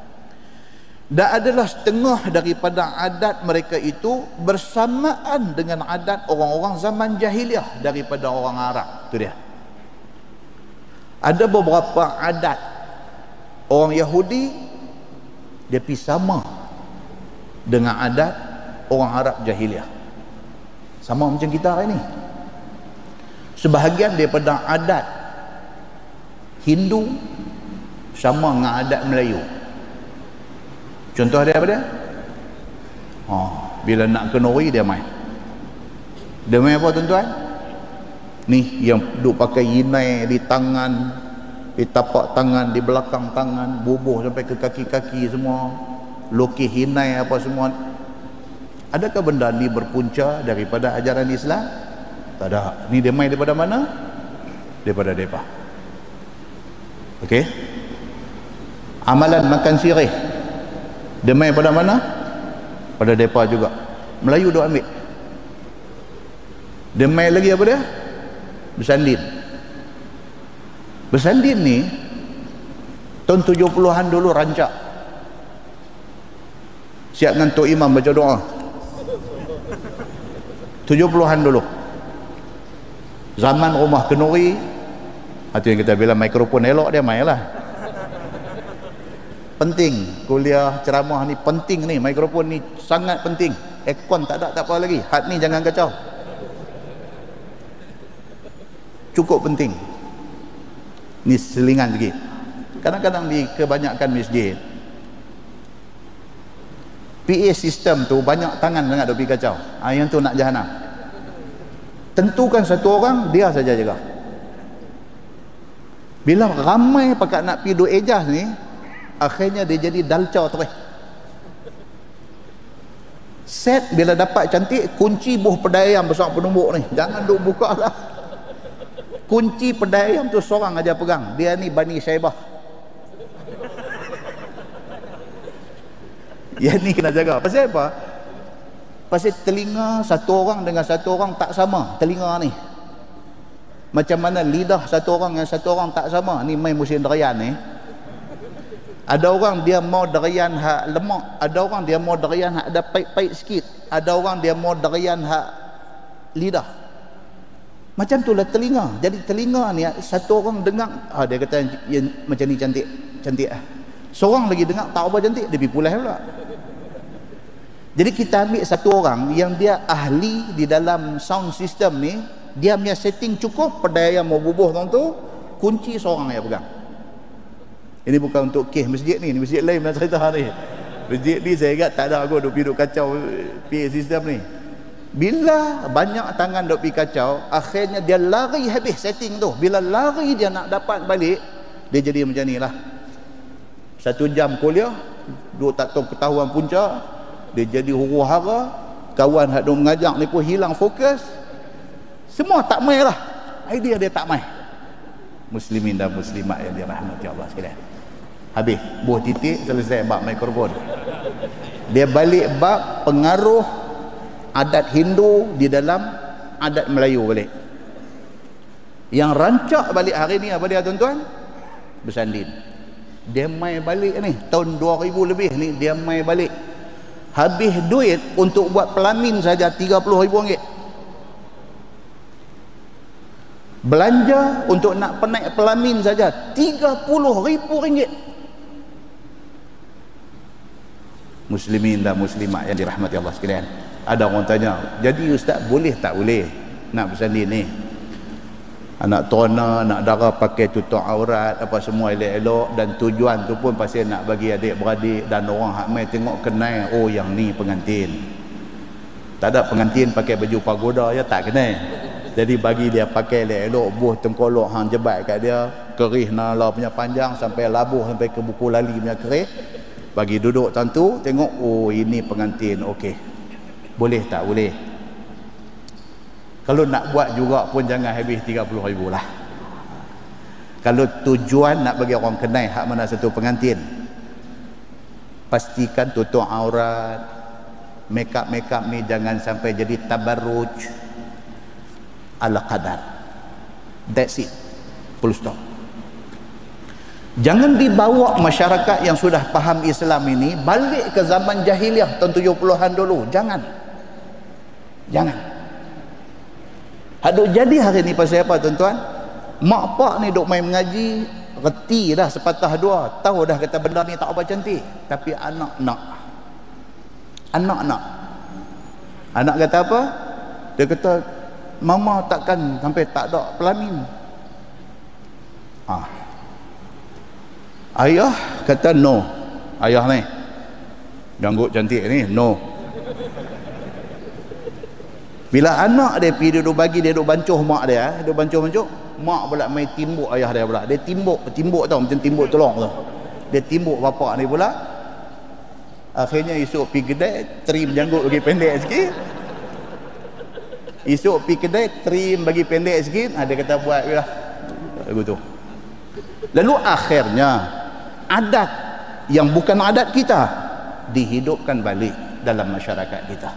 Dan adalah setengah daripada adat mereka itu bersamaan dengan adat orang-orang zaman jahiliah daripada orang Arab. Itu dia. Ada beberapa adat orang Yahudi dia pergi sama dengan adat orang Arab jahiliah. Sama macam kita hari ni. Sebahagian daripada adat Hindu sama dengan adat Melayu. Contoh dia apa dia? Bila nak kenuri dia main. Dia main apa tuan-tuan? Ni yang duk pakai yinai di tangan, di tapak tangan, di belakang tangan, bubuh sampai ke kaki-kaki semua, lukis hinai apa semua. Adakah benda ni berpunca daripada ajaran Islam? Tak ada. Ni dia main daripada mana? Daripada mereka. Okey. Amalan makan sirih dia main pada mana? Pada mereka juga. Melayu duk ambil. Dia main lagi apa dia? Bersandin. Bersandin ni tahun 70-an dulu rancak. Siap dengan Tok Imam baca doa. 70-an dulu. Zaman rumah kenuri. Itu yang kita bilang mikrofon elok dia main lah. Penting kuliah ceramah ni, penting ni, mikrofon ni sangat penting. Aircon tak ada tak apa lagi. Had ni jangan kacau. Cukup penting. Ni selingan sikit. Kadang-kadang di kebanyakan masjid PA sistem tu banyak tangan sangat duk pergi kacau. Yang tu nak jahanam. Tentukan satu orang, dia saja jaga. Bila ramai pakat nak pergi duk ejas ni, akhirnya dia jadi dalcau terus. Set bila dapat cantik, kunci buh pedai ayam besar penumbuk ni, jangan duk buka lah. Kunci pedai ayam tu seorang aja pegang. Dia ni Bani Syaibah. Yang ni kena jaga. Pasal apa? Pasal telinga satu orang dengan satu orang tak sama. Telinga ni macam mana lidah satu orang dengan satu orang tak sama. Ni main musim derayan ni. Ada orang dia mau derian hak lemak, ada orang dia mau derian hak ada pahit-pahit sikit, ada orang dia mau derian hak lidah. Macam itulah telinga. Jadi telinga ni satu orang dengar, dia kata yang macam ni cantik, cantik ah. Seorang lagi dengar tak apa cantik, dia pergi pulas pula. Jadi kita ambil satu orang yang dia ahli di dalam sound system ni, dia punya setting cukup, pedai yang mau bubuh orang tu, kunci seorang yang pegang. Ini bukan untuk kes masjid ni masjid lain nak cerita ni. Masjid ni saya ingat tak ada aku duk kacau PA sistem ni. Bila banyak tangan duk pergi kacau, akhirnya dia lari habis setting tu. Bila lari dia nak dapat balik, dia jadi macam ni lah. 1 jam kuliah, duk tak tahu ketahuan punca, dia jadi huru hara, kawan hak duk mengajak ni pun hilang fokus. Semua tak main lah. Idea dia tak main. Muslimin dan muslimat yang dirahmati Allah sekalian. Habis buah titik, selesai bab mikrofon. Dia balik bab pengaruh adat Hindu di dalam adat Melayu balik. Yang rancak balik hari ni apa dia tuan-tuan? Bersandin. Dia mai balik ni tahun 2000 lebih ni, dia mai balik. Habis duit untuk buat pelamin saja RM30,000. Belanja untuk nak penaik pelamin saja RM30,000. Muslimin dan muslimat yang dirahmati Allah sekalian. Ada orang tanya, jadi ustaz boleh tak boleh nak bersandin ni? Anak tuana, nak dara pakai tutup aurat apa semua elok-elok, dan tujuan tu pun pasal nak bagi adik-beradik dan orang hak mai tengok kenal, oh yang ni pengantin. Tak ada pengantin pakai baju pagoda ya, tak kenal. Jadi bagi dia pakai elok-elok, buah tengkolok hang jebat kat dia, kerih nala punya panjang sampai labuh sampai ke buku lali punya kerih. Bagi duduk tentu, tengok, oh ini pengantin, okey. Boleh tak? Boleh. Kalau nak buat juga pun jangan habis RM30,000 lah. Kalau tujuan nak bagi orang kenal hak mana satu pengantin, pastikan tutup aurat, make up ni jangan sampai jadi tabarruj, ala qadar. That's it. Full stop. Jangan dibawa masyarakat yang sudah faham Islam ini balik ke zaman jahiliah tahun 70-an dulu. Jangan. Haduk jadi hari ni pasal apa tuan-tuan? Mak pak ni duk main mengaji, reti dah sepatah dua, tahu dah kata benda ni tak apa cantik, tapi anak nak. Anak kata apa? Dia kata, mama takkan sampai tak ada pelamin. Ayah kata no. Ayah ni janggut cantik ni, no. Bila anak dia pergi, dia duk bagi, dia duk bancuh mak dia, duk bancuh, mak pula main timbuk ayah dia pula. Dia timbuk tau, macam timbuk tolong tu. Dia timbuk bapak ni pula. Akhirnya esok pergi kedai, trim janggut bagi pendek sikit. Esok pergi kedai, trim bagi pendek sikit. Dia kata buat je lah. Begitu. Lalu akhirnya adat yang bukan adat kita dihidupkan balik dalam masyarakat kita.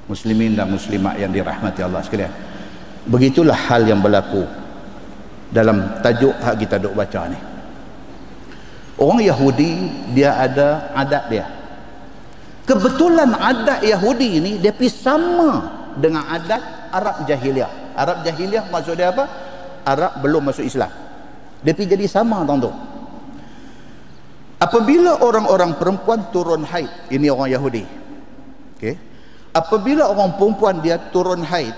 Muslimin dan muslimat yang dirahmati Allah sekalian. Begitulah hal yang berlaku dalam tajuk hak kita duk baca ni. Orang Yahudi dia ada adat dia. Kebetulan adat Yahudi ni dia sama dengan adat Arab Jahiliyah. Arab Jahiliyah maksud dia apa? Arab belum masuk Islam. Dia pergi jadi sama tuan-tuan. Apabila orang-orang perempuan turun haid, ini orang Yahudi. Okey. Apabila orang perempuan dia turun haid,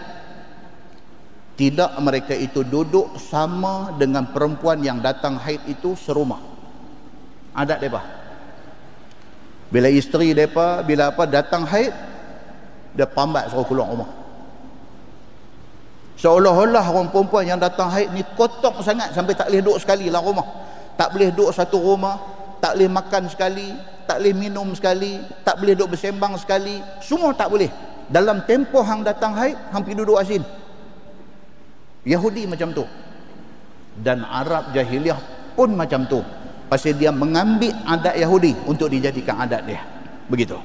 tidak mereka itu duduk sama dengan perempuan yang datang haid itu serumah. Adat mereka. Bila isteri mereka, bila apa datang haid, dia pambat suruh keluar rumah. Seolah-olah orang perempuan yang datang haid ni kotor sangat sampai tak boleh duduk sekali lah rumah. Tak boleh duduk satu rumah, tak boleh makan sekali, tak boleh minum sekali, tak boleh duduk bersembang sekali, semua tak boleh. Dalam tempoh hang datang haid, hang pergi duduk asin. Yahudi macam tu. Dan Arab Jahiliyah pun macam tu. Pasal dia mengambil adat Yahudi untuk dijadikan adat dia. Begitu.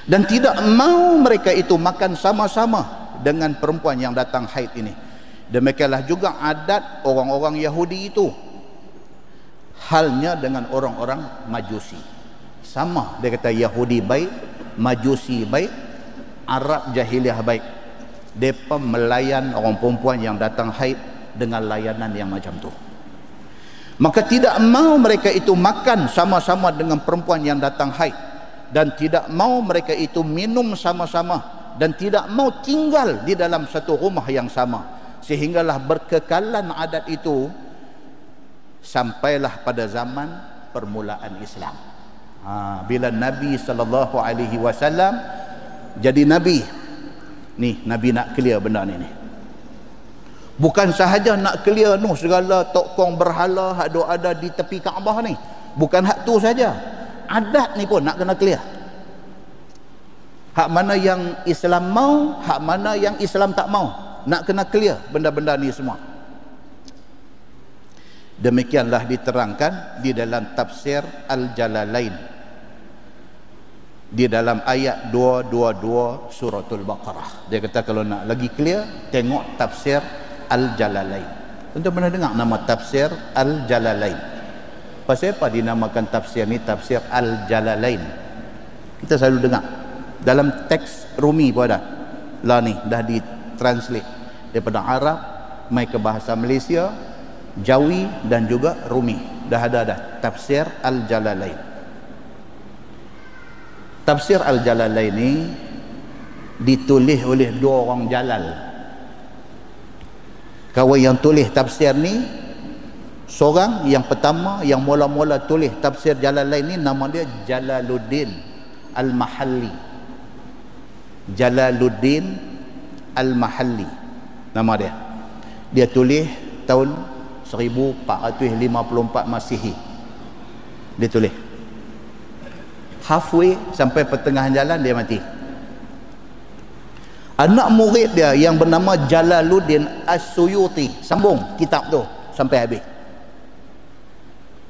Dan tidak mau mereka itu makan sama-sama dengan perempuan yang datang haid ini. Demikianlah juga adat orang-orang Yahudi itu. halnya dengan orang-orang Majusi. Sama, dia kata Yahudi baik, Majusi baik, Arab jahiliah baik. Mereka melayan orang perempuan yang datang haid dengan layanan yang macam tu. Maka tidak mau mereka itu makan sama-sama dengan perempuan yang datang haid, dan tidak mau mereka itu minum sama-sama, dan tidak mau tinggal di dalam satu rumah yang sama. Sehinggalah berkekalan adat itu sampailah pada zaman permulaan Islam. Bila Nabi SAW jadi Nabi, ni Nabi nak clear benda ni. Bukan sahaja nak clear noh segala tokong berhala hak ada di tepi Kaabah ni. Bukan hak tu saja. Adat ni pun nak kena clear. Hak mana yang Islam mau, hak mana yang Islam tak mau. Nak kena clear benda-benda ni semua. Demikianlah diterangkan di dalam tafsir Al-Jalalain, di dalam ayat 222 suratul Baqarah. Dia kata kalau nak lagi clear, tengok tafsir Al-Jalalain. Tuan-tuan pernah dengar nama tafsir Al-Jalalain? Pasal apa dinamakan tafsir ni tafsir Al-Jalalain? Kita selalu dengar dalam teks Rumi pun ada. Lah ni dah ditranslate daripada Arab mai ke bahasa Malaysia, Jawi dan juga Rumi. Dah ada dah tafsir Al-Jalalain. Tafsir Al-Jalalain ni ditulis oleh dua orang jalal. Kawan yang tulis tafsir ni, seorang yang pertama yang mula-mula tulis tafsir Jalalain ni nama dia Jalaluddin Al-Mahalli. Jalaluddin Al-Mahalli nama dia. Dia tulis tahun 1454 Masihi. Dia tulis. Halfway sampai pertengahan jalan dia mati. Anak murid dia yang bernama Jalaluddin As-Suyuti sambung kitab tu sampai habis.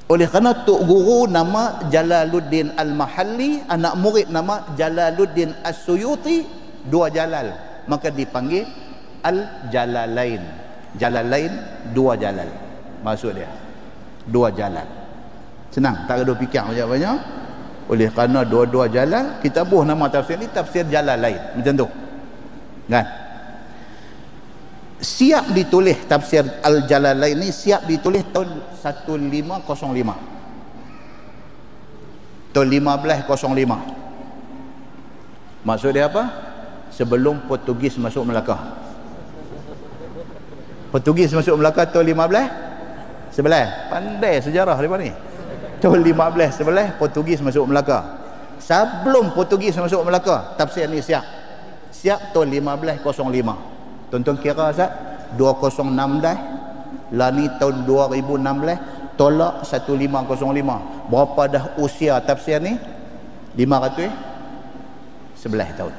Oleh kerana tok guru nama Jalaluddin Al-Mahalli, anak murid nama Jalaluddin As-Suyuti, dua jalal, maka dipanggil Al-Jalalain. Jalalain, dua jalal. Maksud dia dua jalal. Senang, tak ada fikir banyak-banyak. Oleh kerana dua-dua jalal, kita buh nama tafsir ni tafsir Jalalain. Macam tu kan? Siap ditulis tafsir Al-Jalalain ni, siap ditulis tahun 1505. Tahun 1505. Maksud dia apa? Sebelum Portugis masuk Melaka. Portugis masuk Melaka tahun 1511. Pandai sejarah lepas ni. Tahun 1511 Portugis masuk Melaka. Sebelum Portugis masuk Melaka, tafsir ni siap. Siap tahun 1505. Tuan-tuan kira Ustaz, 2016 lah ni tahun 2016 tolak 1505. Berapa dah usia tafsir ni? 511 tahun.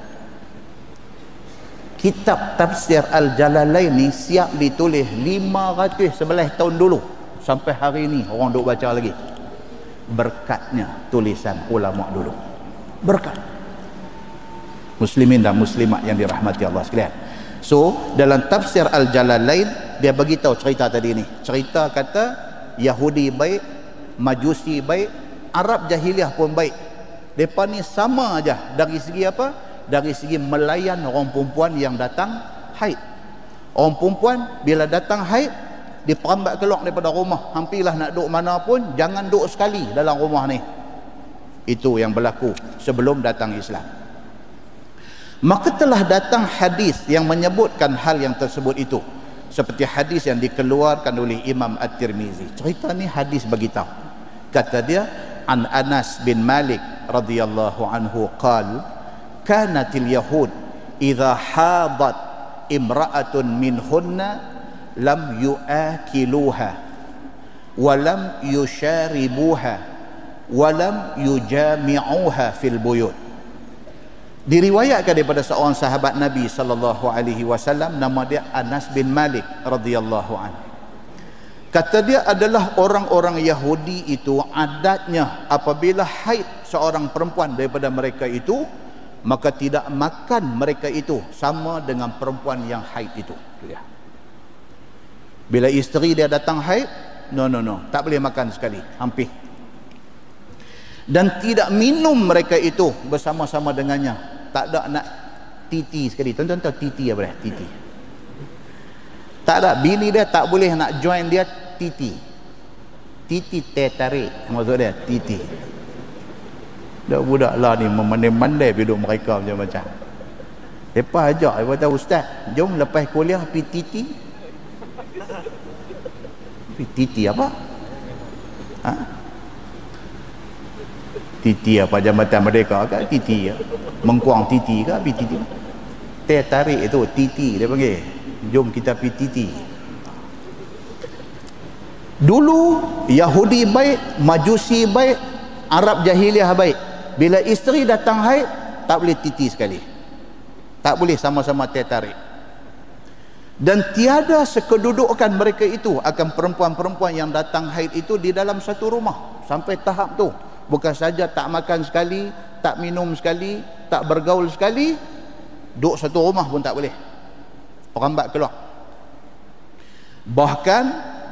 Kitab tafsir Al-Jalalain ni siap ditulis 511 tahun dulu. Sampai hari ni orang duk baca lagi. Berkatnya tulisan ulama dulu. Berkat. Muslimin dan muslimat yang dirahmati Allah sekalian. So dalam tafsir Al-Jalalain dia bagi tahu cerita tadi ni. Cerita kata Yahudi baik, Majusi baik, Arab jahiliah pun baik. Depa ni sama aja dari segi apa? Dari segi melayan orang perempuan yang datang haid. Orang perempuan bila datang haid diperambat keluar daripada rumah. Hampirlah nak duduk mana pun, jangan duduk sekali dalam rumah ni. Itu yang berlaku sebelum datang Islam. Maka telah datang hadis yang menyebutkan hal yang tersebut itu, seperti hadis yang dikeluarkan oleh Imam At-Tirmizi. Cerita ni hadis bagi tahu. Kata dia, an Anas bin Malik radhiyallahu anhu qal, kanatil yahud idza hadat imra'atun minhunna lam yuakiluha wa lam yusharibuha wa lam yujami'uha fil buyut. Diriwayatkan daripada seorang sahabat Nabi sallallahu alaihi wasallam, nama dia Anas bin Malik radhiyallahu anhu. Kata dia adalah orang-orang Yahudi itu adatnya apabila haid seorang perempuan daripada mereka itu, maka tidak makan mereka itu sama dengan perempuan yang haid itu. Bila isteri dia datang haid, No, tak boleh makan sekali, hampir. Dan tidak minum mereka itu bersama-sama dengannya. Tak ada nak titi sekali. Tuan-tuan tahu titi apa dia? Titi. Tak ada, bini dia tak boleh nak join dia titi. Titi teh tarik, maksud dia titi. Dak budak lah ni memandai-mandai hidup mereka macam-macam. Lepas ajak, dia kata, ustaz, jom lepas kuliah pergi titi. Pergi titi apa? Ha? Titi apa, Jambatan Merdeka ke? Titi ya. Mengkuang titi ke? Pergi titi. Teh tarik itu, titi dia panggil. Jom kita pergi titi. Dulu Yahudi baik, Majusi baik, Arab jahiliah baik. Bila isteri datang haid, tak boleh titi sekali. Tak boleh sama-sama teh tarik. Dan tiada sekedudukan mereka itu akan perempuan-perempuan yang datang haid itu di dalam satu rumah. Sampai tahap tu. Bukan saja tak makan sekali, tak minum sekali, tak bergaul sekali, duduk satu rumah pun tak boleh. Perambat keluar. Bahkan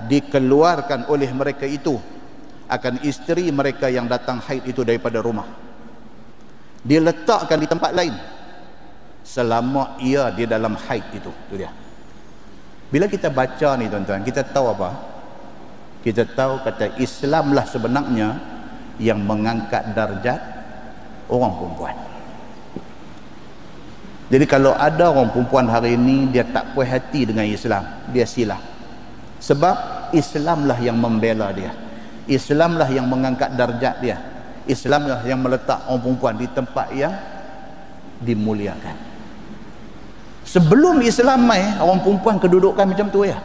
dikeluarkan oleh mereka itu akan isteri mereka yang datang haid itu daripada rumah. Diletakkan di tempat lain selama ia di dalam haid itu. Itu dia. Bila kita baca ni tuan-tuan, kita tahu apa? Kita tahu kata Islamlah sebenarnya yang mengangkat darjat orang perempuan. Jadi kalau ada orang perempuan hari ini dia tak puas hati dengan Islam, dia silap. Sebab Islamlah yang membela dia. Islamlah yang mengangkat darjat dia. Islamlah yang meletak orang perempuan di tempat yang dimuliakan. Sebelum Islam mai, orang perempuan kedudukan macam tu ya.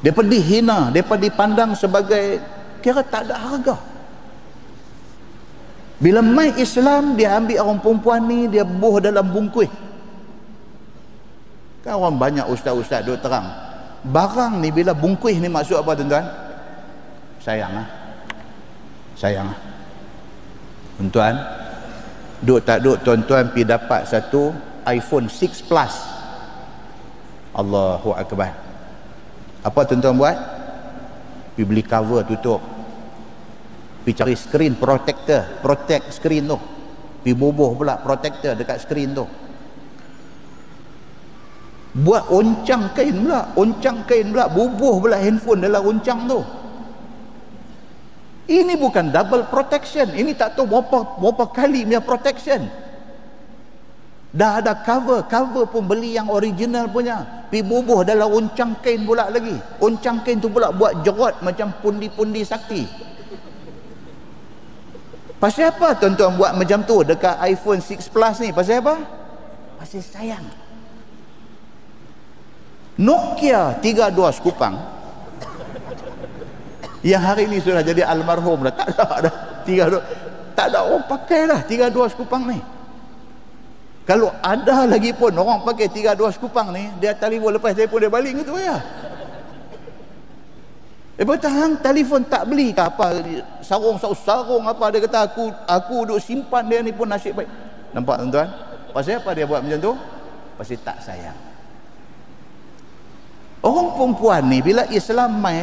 Depa dihina, depa dipandang sebagai kira tak ada harga. Bila mai Islam, dia ambil orang perempuan ni, dia buh dalam bungkus. Kan orang banyak ustaz-ustaz duk terang. Barang ni bila bungkus ni maksud apa tuan-tuan? Sayang ah. Sayang ah. Tuan-tuan, duk tak duk tuan-tuan pi dapat satu iPhone 6 Plus. Allahu Akbar. Apa tuan-tuan buat? Pi beli cover tutup. Pi cari screen protector, protect screen tu. Pi bubuh pula protector dekat screen tu. Buat oncang kain pula, bubuh pula handphone dalam oncang tu. Ini bukan double protection, ini tak tahu berapa kali punya protection. Dah ada cover pun beli yang original punya, pi bubuh dalam oncang kain pula lagi. Oncang kain tu pula buat jerat macam pundi-pundi sakti. Pasal apa tuan-tuan buat macam tu dekat iPhone 6 Plus ni? Pasal apa? Pasal sayang. Nokia 32 sekupang yang hari ni sudah jadi almarhum dah, tak ada dah 32, tak ada orang pakai dah 32 sekupang ni. Kalau ada lagi pun orang pakai 32 sekupang ni, dia telefon lepas telefon dia baling gitu ya. Hang telefon tak beli ke apa, sarung apa, dia kata aku duk simpan dia ni pun nasib baik. Nampak tuan-tuan? Pasal apa dia buat macam tu? Pasal tak sayang. Orang perempuan ni bila Islam mai,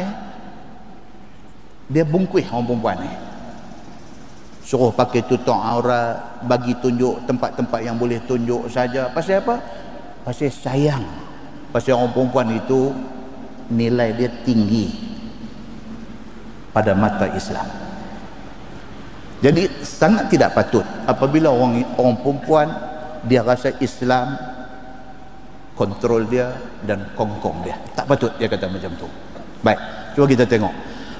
dia bungkus orang perempuan ni. Suruh pakai tutup aurat, bagi tunjuk tempat-tempat yang boleh tunjuk saja. Pasal apa? Pasal sayang. Pasal orang perempuan itu nilai dia tinggi pada mata Islam. Jadi sangat tidak patut apabila orang perempuan dia rasa Islam kontrol dia dan kongkong dia. Tak patut dia kata macam tu. Baik, cuba kita tengok.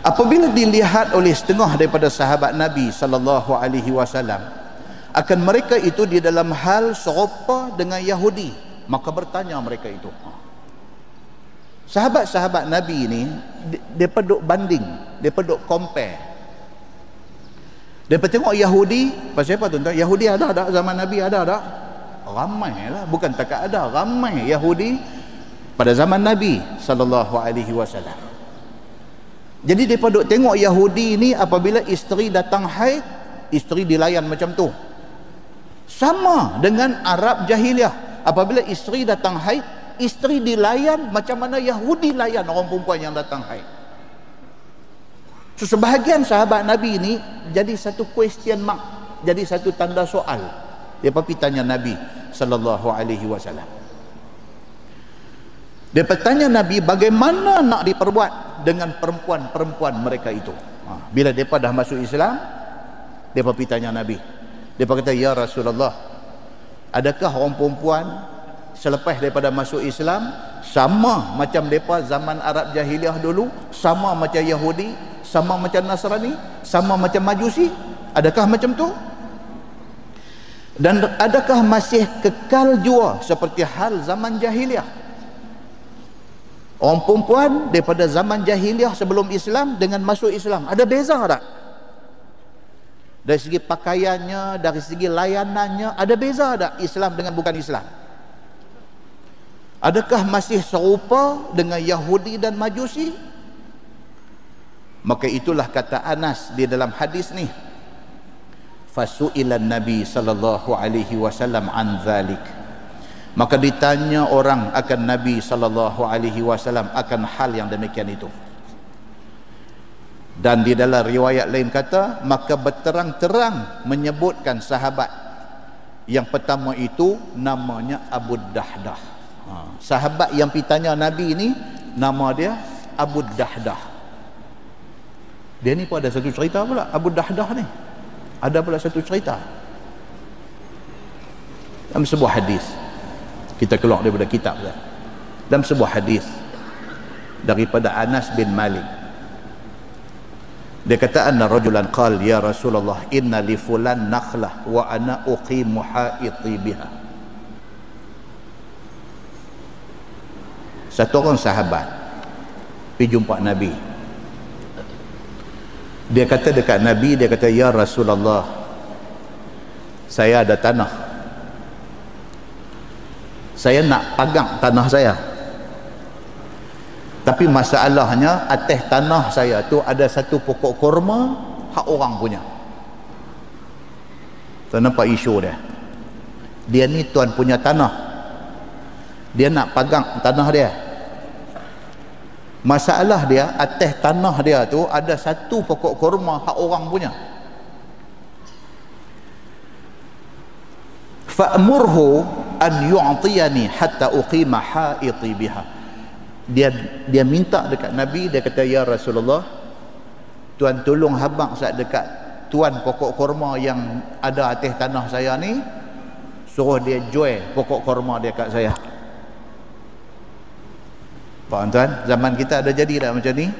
Apabila dilihat oleh setengah daripada sahabat Nabi sallallahu alaihi wasallam akan mereka itu di dalam hal serupa dengan Yahudi, maka bertanya mereka itu. Sahabat-sahabat Nabi ini depa duk banding, depa duk compare. Depa tengok Yahudi, pasal apa tuan-tuan? Yahudi ada tak zaman Nabi? Ada tak? Ramai lah, bukan takat ada, ramai Yahudi pada zaman Nabi sallallahu alaihi wasallam. Jadi depa duk tengok Yahudi ni apabila isteri datang haid, isteri dilayan macam tu. Sama dengan Arab jahiliah, apabila isteri datang haid, isteri dilayan macam mana Yahudi layan orang perempuan yang datang haid. So, sebahagian sahabat Nabi ni jadi satu question mark, jadi satu tanda soal. Dia pergi tanya Nabi sallallahu alaihi wasallam. Dia bertanya Nabi bagaimana nak diperbuat dengan perempuan-perempuan mereka itu. Bila mereka dah masuk Islam, dia pergi tanya Nabi. Dia kata, ya Rasulullah, adakah orang perempuan selepas daripada masuk Islam sama macam mereka zaman Arab Jahiliah dulu, sama macam Yahudi, sama macam Nasrani, sama macam Majusi? Adakah macam tu? Dan adakah masih kekal jua seperti hal zaman Jahiliah? Orang perempuan daripada zaman Jahiliah sebelum Islam dengan masuk Islam, ada beza tak? Dari segi pakaiannya, dari segi layanannya, ada beza tak Islam dengan bukan Islam? Adakah masih serupa dengan Yahudi dan Majusi? Maka itulah kata Anas di dalam hadis ni, fasu'ilan Nabi sallallahu alaihi wasallam an dzalik. Maka ditanya orang akan Nabi sallallahu alaihi wasallam akan hal yang demikian itu. Dan di dalam riwayat lain kata, maka berterang-terang menyebutkan sahabat yang pertama itu namanya Abu Dahdah. Sahabat yang pitanya Nabi ini nama dia Abu Dahdah. Dia ni pun ada satu cerita pula, Abu Dahdah ni. Ada pula satu cerita dalam sebuah hadis. Kita keluar daripada kitab dah. Dalam sebuah hadis daripada Anas bin Malik, dia kata, anna rajulan qal ya Rasulullah inna li fulan nakhlah wa ana uqimu haiti biha. Satu orang sahabat pergi jumpa Nabi. Dia kata dekat Nabi, dia kata, ya Rasulullah, saya ada tanah, saya nak pegang tanah saya, tapi masalahnya atas tanah saya tu ada satu pokok kurma hak orang punya. Tuan nampak isu dia? Dia ni tuan punya tanah, dia nak pegang tanah dia. Masalah dia, atas tanah dia tu ada satu pokok kurma hak orang punya. Fa'murhu an yu'tiyani hatta uqima haiti biha. Dia minta dekat Nabi, dia kata, ya Rasulullah, tuan tolong habang saat dekat tuan pokok kurma yang ada atas tanah saya ni, suruh dia jual pokok kurma dia kat saya. Faham tuan? Zaman kita ada jadi tak macam ni?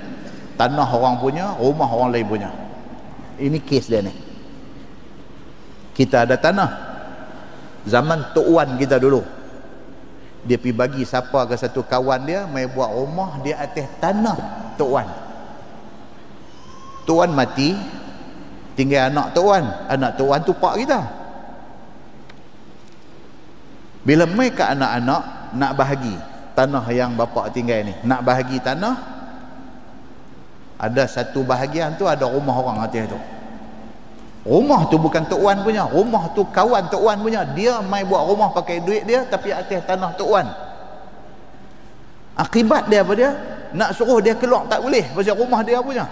Tanah orang punya, rumah orang lain punya. Ini kes dia ni. Kita ada tanah zaman Tok Wan kita dulu, dia pergi bagi siapa ke satu kawan dia mai buat rumah dia atas tanah Tok Wan. Tok Wan mati, tinggal anak Tok Wan. Anak Tok Wan tu pak kita. Bila mai ke anak-anak nak bahagi tanah yang bapak tinggal ni, nak bahagi tanah, ada satu bahagian tu ada rumah orang atas tu. Rumah tu bukan Tok Wan punya, rumah tu kawan Tok Wan punya. Dia mai buat rumah pakai duit dia, tapi atas tanah Tok Wan. Akibat dia apa dia? Nak suruh dia keluar tak boleh, pasal rumah dia punya.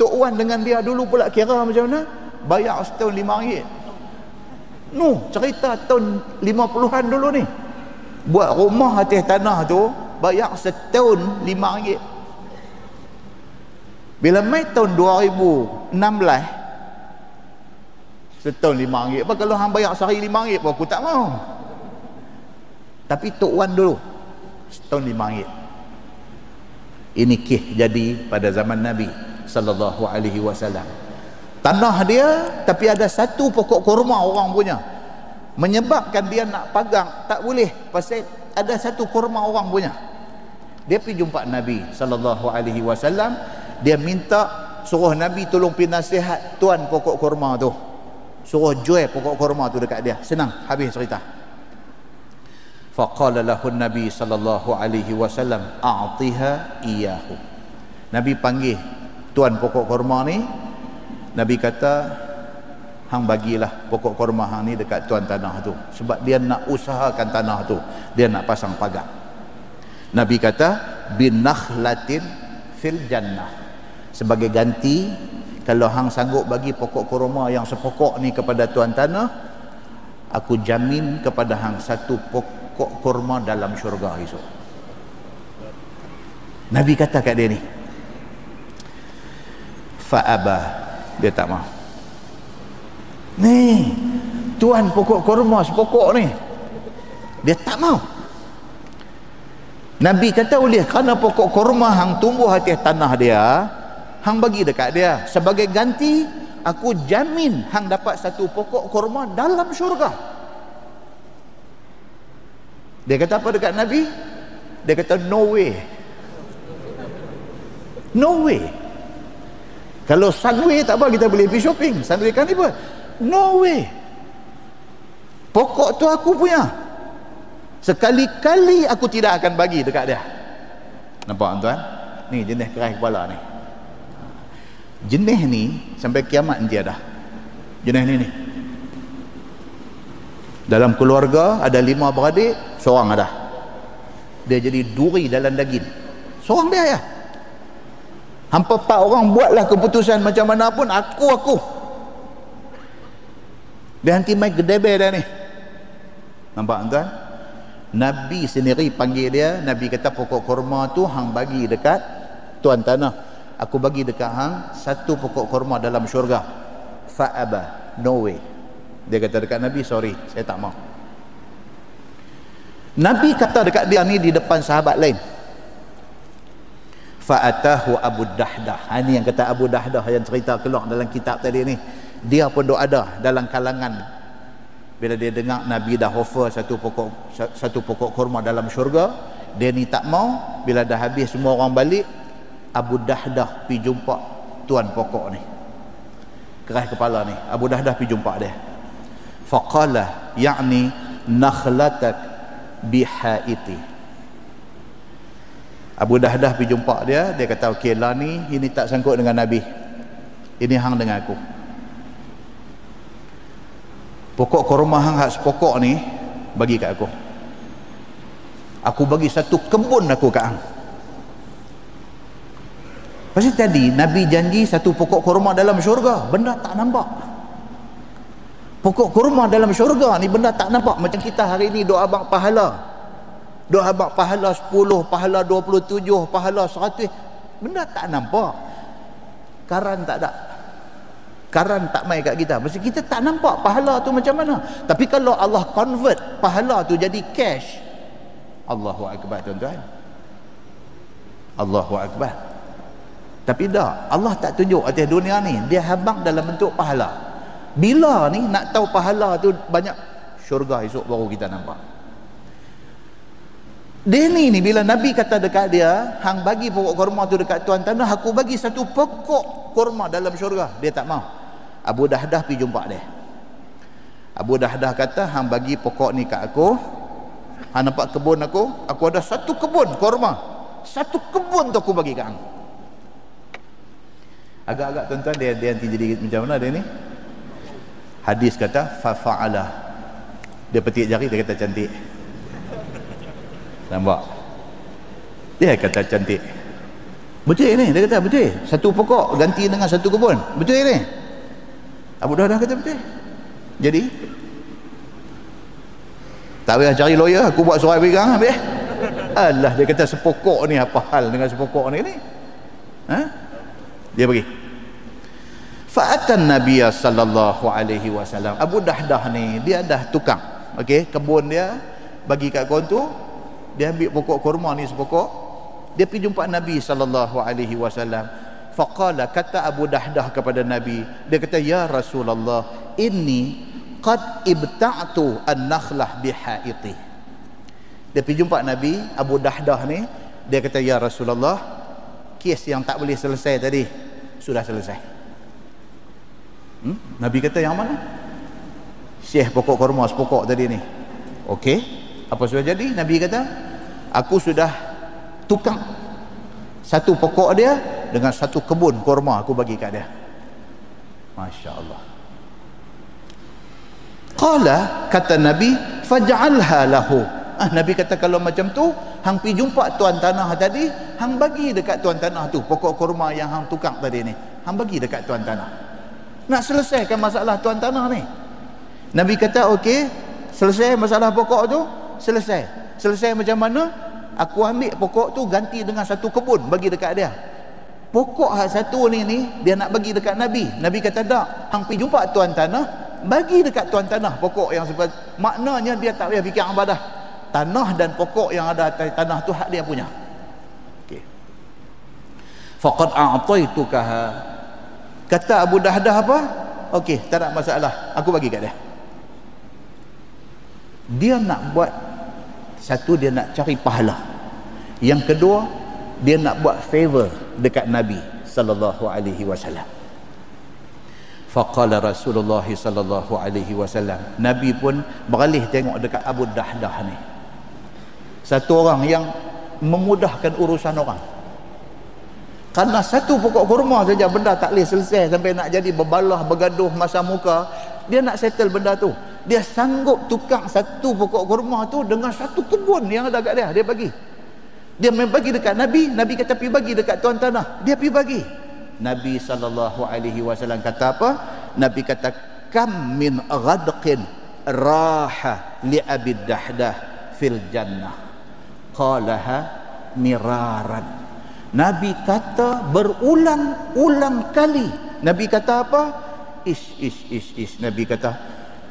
Tok Wan dengan dia dulu pula kira macam mana? Bayar setahun RM5. Cerita tahun 50-an dulu ni. Buat rumah atas tanah tu bayar setahun RM5. Bila mai tahun 2016 setahun RM5. Apa kalau hang bayar sehari RM5 pun aku tak mau. Tapi Tok Wan dulu setahun RM5. Ini kisah jadi pada zaman Nabi sallallahu alaihi wasallam. Tanah dia tapi ada satu pokok kurma orang punya. Menyebabkan dia nak pegang tak boleh pasal ada satu kurma orang punya. Dia pergi jumpa Nabi sallallahu alaihi wasallam, dia minta suruh Nabi tolong pergi nasihat tuan pokok kurma tu, suruh jual pokok kurma tu dekat dia. Senang, habis cerita. Faqala lahu Nabi sallallahu alaihi wasallam a'tiha iyyahu. Nabi panggil tuan pokok kurma ni, Nabi kata, hang bagilah pokok kurma hang ni dekat tuan tanah tu, sebab dia nak usahakan tanah tu, dia nak pasang pagar. Nabi kata, bin nakhlatin fil jannah. sebagai ganti, kalau hang sanggup bagi pokok kurma yang sepokok ni kepada tuan tanah, aku jamin kepada hang satu pokok kurma dalam syurga esok. Nabi kata kat dia ni, fa'abah, dia tak mau. Ni tuan pokok kurma sepokok ni, dia tak mau. Nabi kata oleh kerana pokok kurma hang tumbuh atas tanah dia, hang bagi dekat dia, sebagai ganti aku jamin hang dapat satu pokok kurma dalam syurga. Dia kata apa dekat Nabi? Dia kata no way, no way. Kalau Sunway tak apa, kita boleh pergi shopping, Sunway Carnival. No way, pokok tu aku punya, sekali-kali aku tidak akan bagi dekat dia. Nampak tuan? Ni jenis keras kepala ni. Jenis ni sampai kiamat nanti ada. Jenis ni. Dalam keluarga ada 5 beradik, seorang ada. Dia jadi duri dalam daging. Seorang dia ya. Hampa 4 orang buatlah keputusan macam mana pun, aku. Dia nanti main gedebe dah ni. Nampak tuan? Nabi sendiri panggil dia. Nabi kata pokok kurma tu hang bagi dekat tuan tanah, aku bagi dekat hang satu pokok kurma dalam syurga. Fa'aba, no way. Dia kata dekat Nabi, sorry, saya tak mau. Nabi kata dekat dia ni di depan sahabat lain. Fa'atahu Abu Dahdah. Ini yang kata Abu Dahdah yang cerita keluar dalam kitab tadi ni. Dia pun ada dalam kalangan. Bila dia dengar Nabi dah offer satu pokok kurma dalam syurga, dia ni tak mau. Bila dah habis semua orang balik, Abu Dahdah pergi jumpa tuan pokok ni, keras kepala ni. Abu Dahdah pergi jumpa dia. Faqala ya'ni nakhlatak bihaiti. Abu Dahdah pergi jumpa dia. Dia kata okey lah ni, ini tak sangkut dengan Nabi, ini hang dengan aku. Pokok kurma hang hak sepokok ni bagi kat aku. Aku bagi satu kebun aku kat hang. Pasal tadi Nabi janji satu pokok kurma dalam syurga, benda tak nampak. Pokok kurma dalam syurga ni benda tak nampak. Macam kita hari ni doa abang pahala. Doa abang pahala 10, pahala 27, pahala 100. Benda tak nampak. Karan tak ada. Karan tak mai kat kita. Maksud kita tak nampak pahala tu macam mana. Tapi kalau Allah convert pahala tu jadi cash, Allahu Akbar tuan-tuan. Allahu Akbar. Tapi dah, Allah tak tunjuk atas dunia ni, dia habang dalam bentuk pahala. Bila ni nak tahu pahala tu banyak, syurga esok baru kita nampak. Dia ni bila Nabi kata dekat dia, hang bagi pokok kurma tu dekat tuan tanah, aku bagi satu pokok kurma dalam syurga. Dia tak mau. Abu Dahdah pergi jumpa dia. Abu Dahdah kata, hang bagi pokok ni kat aku, hang nampak kebun aku ada satu kebun kurma, satu kebun tu aku bagi kat hang. Agak-agak tuan-tuan, dia nanti jadi macam mana dia ni? Hadis kata fa'ala, dia petik jari, dia kata cantik. Nampak? Dia kata cantik. Betul ni, dia kata betul. Satu pokok ganti dengan satu kebun. Betul ni? Abu Dahdah kata betul. Jadi tak payah cari lawyer, aku buat surat pegang habis. Alah, dia kata sepokok ni, apa hal dengan sepokok ni? Ha? Dia pergi. Fa'atan Nabiya sallallahu alaihi wasallam. Abu Dahdah ni dia dah tukang, okey, kebun dia bagi kat kawan tu. Dia ambil pokok kurma ni sepokok, dia pergi jumpa Nabi sallallahu alaihi wasallam. Faqala, kata Abu Dahdah kepada Nabi, dia kata ya Rasulullah, inni qad ibta'tu an-nakhlah bihaiti. Dia pergi jumpa Nabi, Abu Dahdah ni, dia kata ya Rasulullah, kes yang tak boleh selesai tadi sudah selesai. Nabi kata yang mana? Syekh pokok kurma sepokok tadi ni. Okey, apa sudah jadi? Nabi kata, aku sudah tukang satu pokok dia dengan satu kebun kurma, aku bagi kat dia. Masya Allah. Qala, kata Nabi, faj'alha lahu. Nabi kata kalau macam tu, hang pi jumpa tuan tanah tadi, hang bagi dekat tuan tanah tu pokok kurma yang hang tukar tadi ni, hang bagi dekat tuan tanah. Nak selesaikan masalah tuan tanah ni. Nabi kata okey, selesai masalah pokok tu, selesai macam mana? Aku ambil pokok tu ganti dengan satu kebun bagi dekat dia. Pokok hak satu ni dia nak bagi dekat Nabi. Nabi kata tak, hang pi jumpa tuan tanah, bagi dekat tuan tanah pokok yang seperti, maknanya dia tak payah fikir ibadah. Tanah dan pokok yang ada atas tanah tu hak dia punya. Okey. Faqad a'taitukaha. Kata Abu Dahdah apa? Okey, tak ada masalah, aku bagi kat dia. Dia nak buat satu, dia nak cari pahala. Yang kedua, dia nak buat favor dekat Nabi sallallahu alaihi wasallam. Faqala Rasulullah sallallahu alaihi wasallam, Nabi pun beralih tengok dekat Abu Dahdah ni. Satu orang yang memudahkan urusan orang. Karena satu pokok kurma saja benda tak boleh selesai sampai nak jadi berbalah, bergaduh masa muka. Dia nak settle benda tu. Dia sanggup tukar satu pokok kurma tu dengan satu kebun yang ada kat dia. Dia bagi. Dia bagi dekat Nabi. Nabi kata pergi bagi dekat tuan tanah. Dia pergi bagi. Nabi SAW kata apa? Nabi kata, kam min ghadqin raha li Abi Dahdah fil jannah qalaha miraran. Nabi kata berulang-ulang kali. Nabi kata apa? Ish. Nabi kata,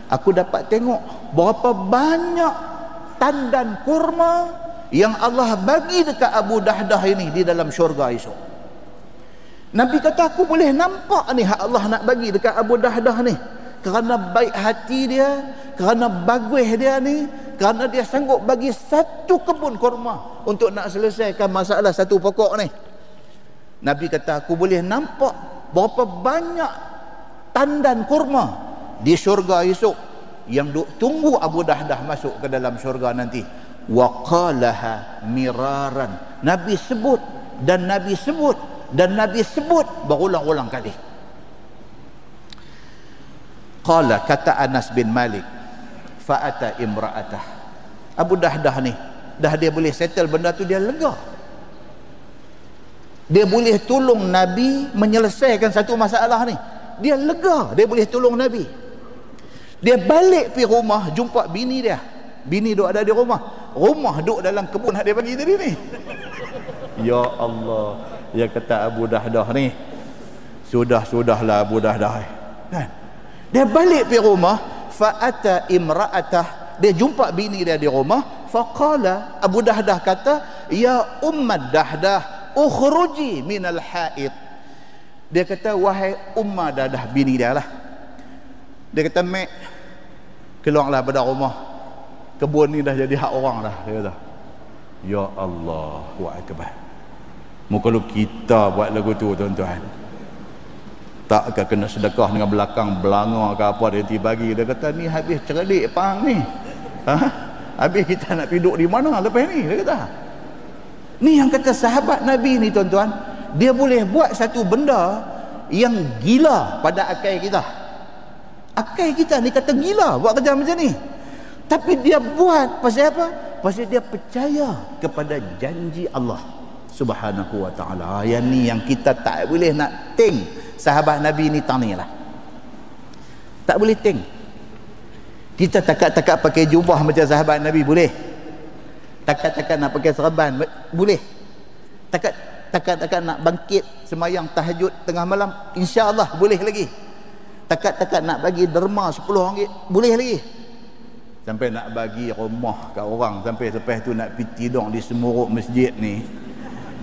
aku dapat tengok berapa banyak tandan kurma yang Allah bagi dekat Abu Dahdah ini di dalam syurga esok. Nabi kata, aku boleh nampak ni hak Allah nak bagi dekat Abu Dahdah ni. Kerana baik hati dia, kerana bagus dia ni, kerana dia sanggup bagi satu kebun kurma untuk nak selesaikan masalah satu pokok ni. Nabi kata, aku boleh nampak berapa banyak tandan kurma di syurga esok yang duk tunggu Abu Dahdah masuk ke dalam syurga nanti. Wa qalaha miraran. Nabi sebut dan Nabi sebut dan Nabi sebut berulang-ulang kali. Qala, kata Anas bin Malik, fa'ata imra'atah. Abu Dahdah ni dah dia boleh settle benda tu, dia lega. Dia boleh tolong Nabi menyelesaikan satu masalah ni. Dia lega, dia boleh tolong Nabi. Dia balik pergi rumah, jumpa bini dia. Bini duk ada di rumah. Rumah duk dalam kebun hak dia bagi tadi ni. Ya Allah, dia kata Abu Dahdah ni, sudahlah Abu Dahdah. Kan? Dia balik pergi rumah, fa'ata imra'atah, dia jumpa bini dia di rumah. Faqala, Abu Dahdah kata, ya Ummad Dahdah, ukhruji minal haid. Dia kata, wahai Ummah Dahdah, bini dia lah. Dia kata, mek, keluarlah pada rumah, kebun ni dah jadi hak orang dah. Dia kata, ya Allah wa akbar. Kalau kita buat lagu tu tuan-tuan, takkah kena sedekah dengan belakang belanga ke apa dia bagi. Dia kata, ni habis cerdik pang ni. Habis kita nak duduk di mana lepas ni? Dia kata, ni yang kata sahabat Nabi ni tuan-tuan, dia boleh buat satu benda yang gila pada akal kita. Akal kita ni kata gila buat kerja macam ni, tapi dia buat pasal apa? Pasal dia percaya kepada janji Allah Subhanahu wa ta'ala. Yang ni yang kita tak boleh nak ting. Sahabat Nabi ni tanilah, tak boleh ting. Kita takat-takat pakai jubah macam sahabat Nabi boleh. Takat-takat nak pakai serban boleh. Takat-takat nak bangkit semayang tahajud tengah malam, insya-Allah boleh lagi. Takat-takat nak bagi derma RM10 boleh lagi. Sampai nak bagi rumah kat orang, sampai lepas tu nak pergi tidur di semuruk masjid ni.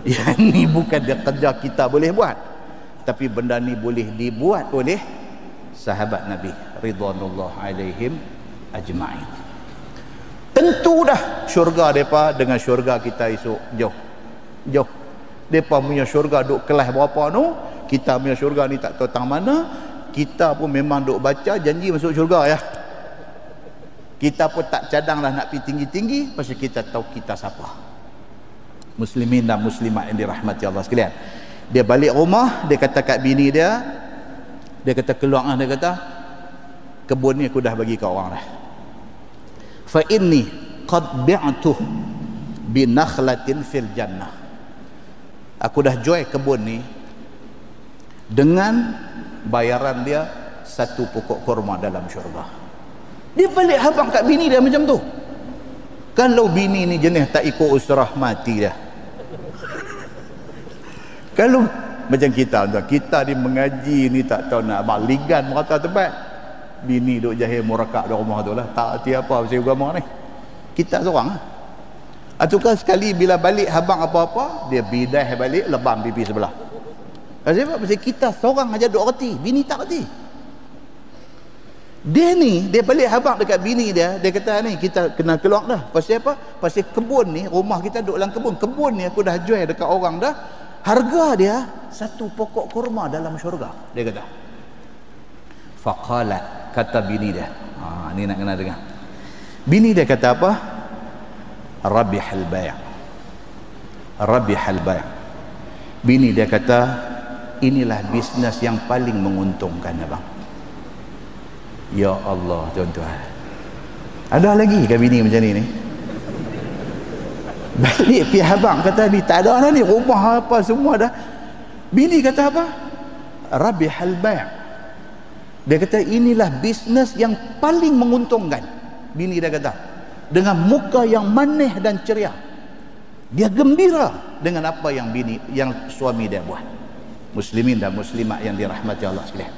Yang ni bukan dia kerja kita boleh buat, tapi benda ni boleh dibuat oleh sahabat Nabi ridwanullah alaihim ajma'in. Tentu dah syurga mereka dengan syurga kita esok jauh. Mereka punya syurga duk kelas berapa tu, kita punya syurga ni tak tahu tang mana. Kita pun memang duk baca janji masuk syurga ya. Kita pun tak cadang lah nak pergi tinggi-tinggi, pasal kita tahu kita siapa. Muslimin dan muslimat yang dirahmati Allah sekalian. Dia balik rumah, dia kata kat bini dia kata keluar, dia kata, kebun ni aku dah bagi kat orang dah. Fa inni qad bi'tuh binakhlatin fil jannah. Aku dah jual kebun ni dengan bayaran dia satu pokok kurma dalam syurga. Dia balik habang kat bini dia macam tu. Kalau bini ni jenis tak ikut usrah, mati dah. Kalau macam kita ni mengaji ni tak tahu nak baligan merata tempat, bini duk jahil murakak di rumah tu lah, tak arti apa pasal agama ni. Kita seorang lah. Atukah sekali bila balik habang apa-apa, dia bidah balik lebam pipi sebelah. Sebab pasal kita seorang aja duk reti, bini tak reti. Dia ni, dia balik habang dekat bini dia, dia kata ni kita kena keluar dah. Pasal apa? Pasal kebun ni, rumah kita duk dalam kebun. Kebun ni aku dah jual dekat orang dah. Harga dia satu pokok kurma dalam syurga, dia kata. Faqalat, kata bini dia. Ni nak kena dengar. Bini dia kata apa? Rabihal bay'. Rabihal bay'. Bini dia kata, inilah bisnes yang paling menguntungkan abang. Ya Allah, tuan-tuan. Ada lagi ke bini macam ni? Balik pihak abang kata ni tak ada dah ni, rumah apa semua dah. Bini kata apa? Rabihal bay'. Dia kata inilah bisnes yang paling menguntungkan. Bini dia kata dengan muka yang manis dan ceria, dia gembira dengan apa yang suami dia buat. Muslimin dan muslimat yang dirahmati Allah sekalian,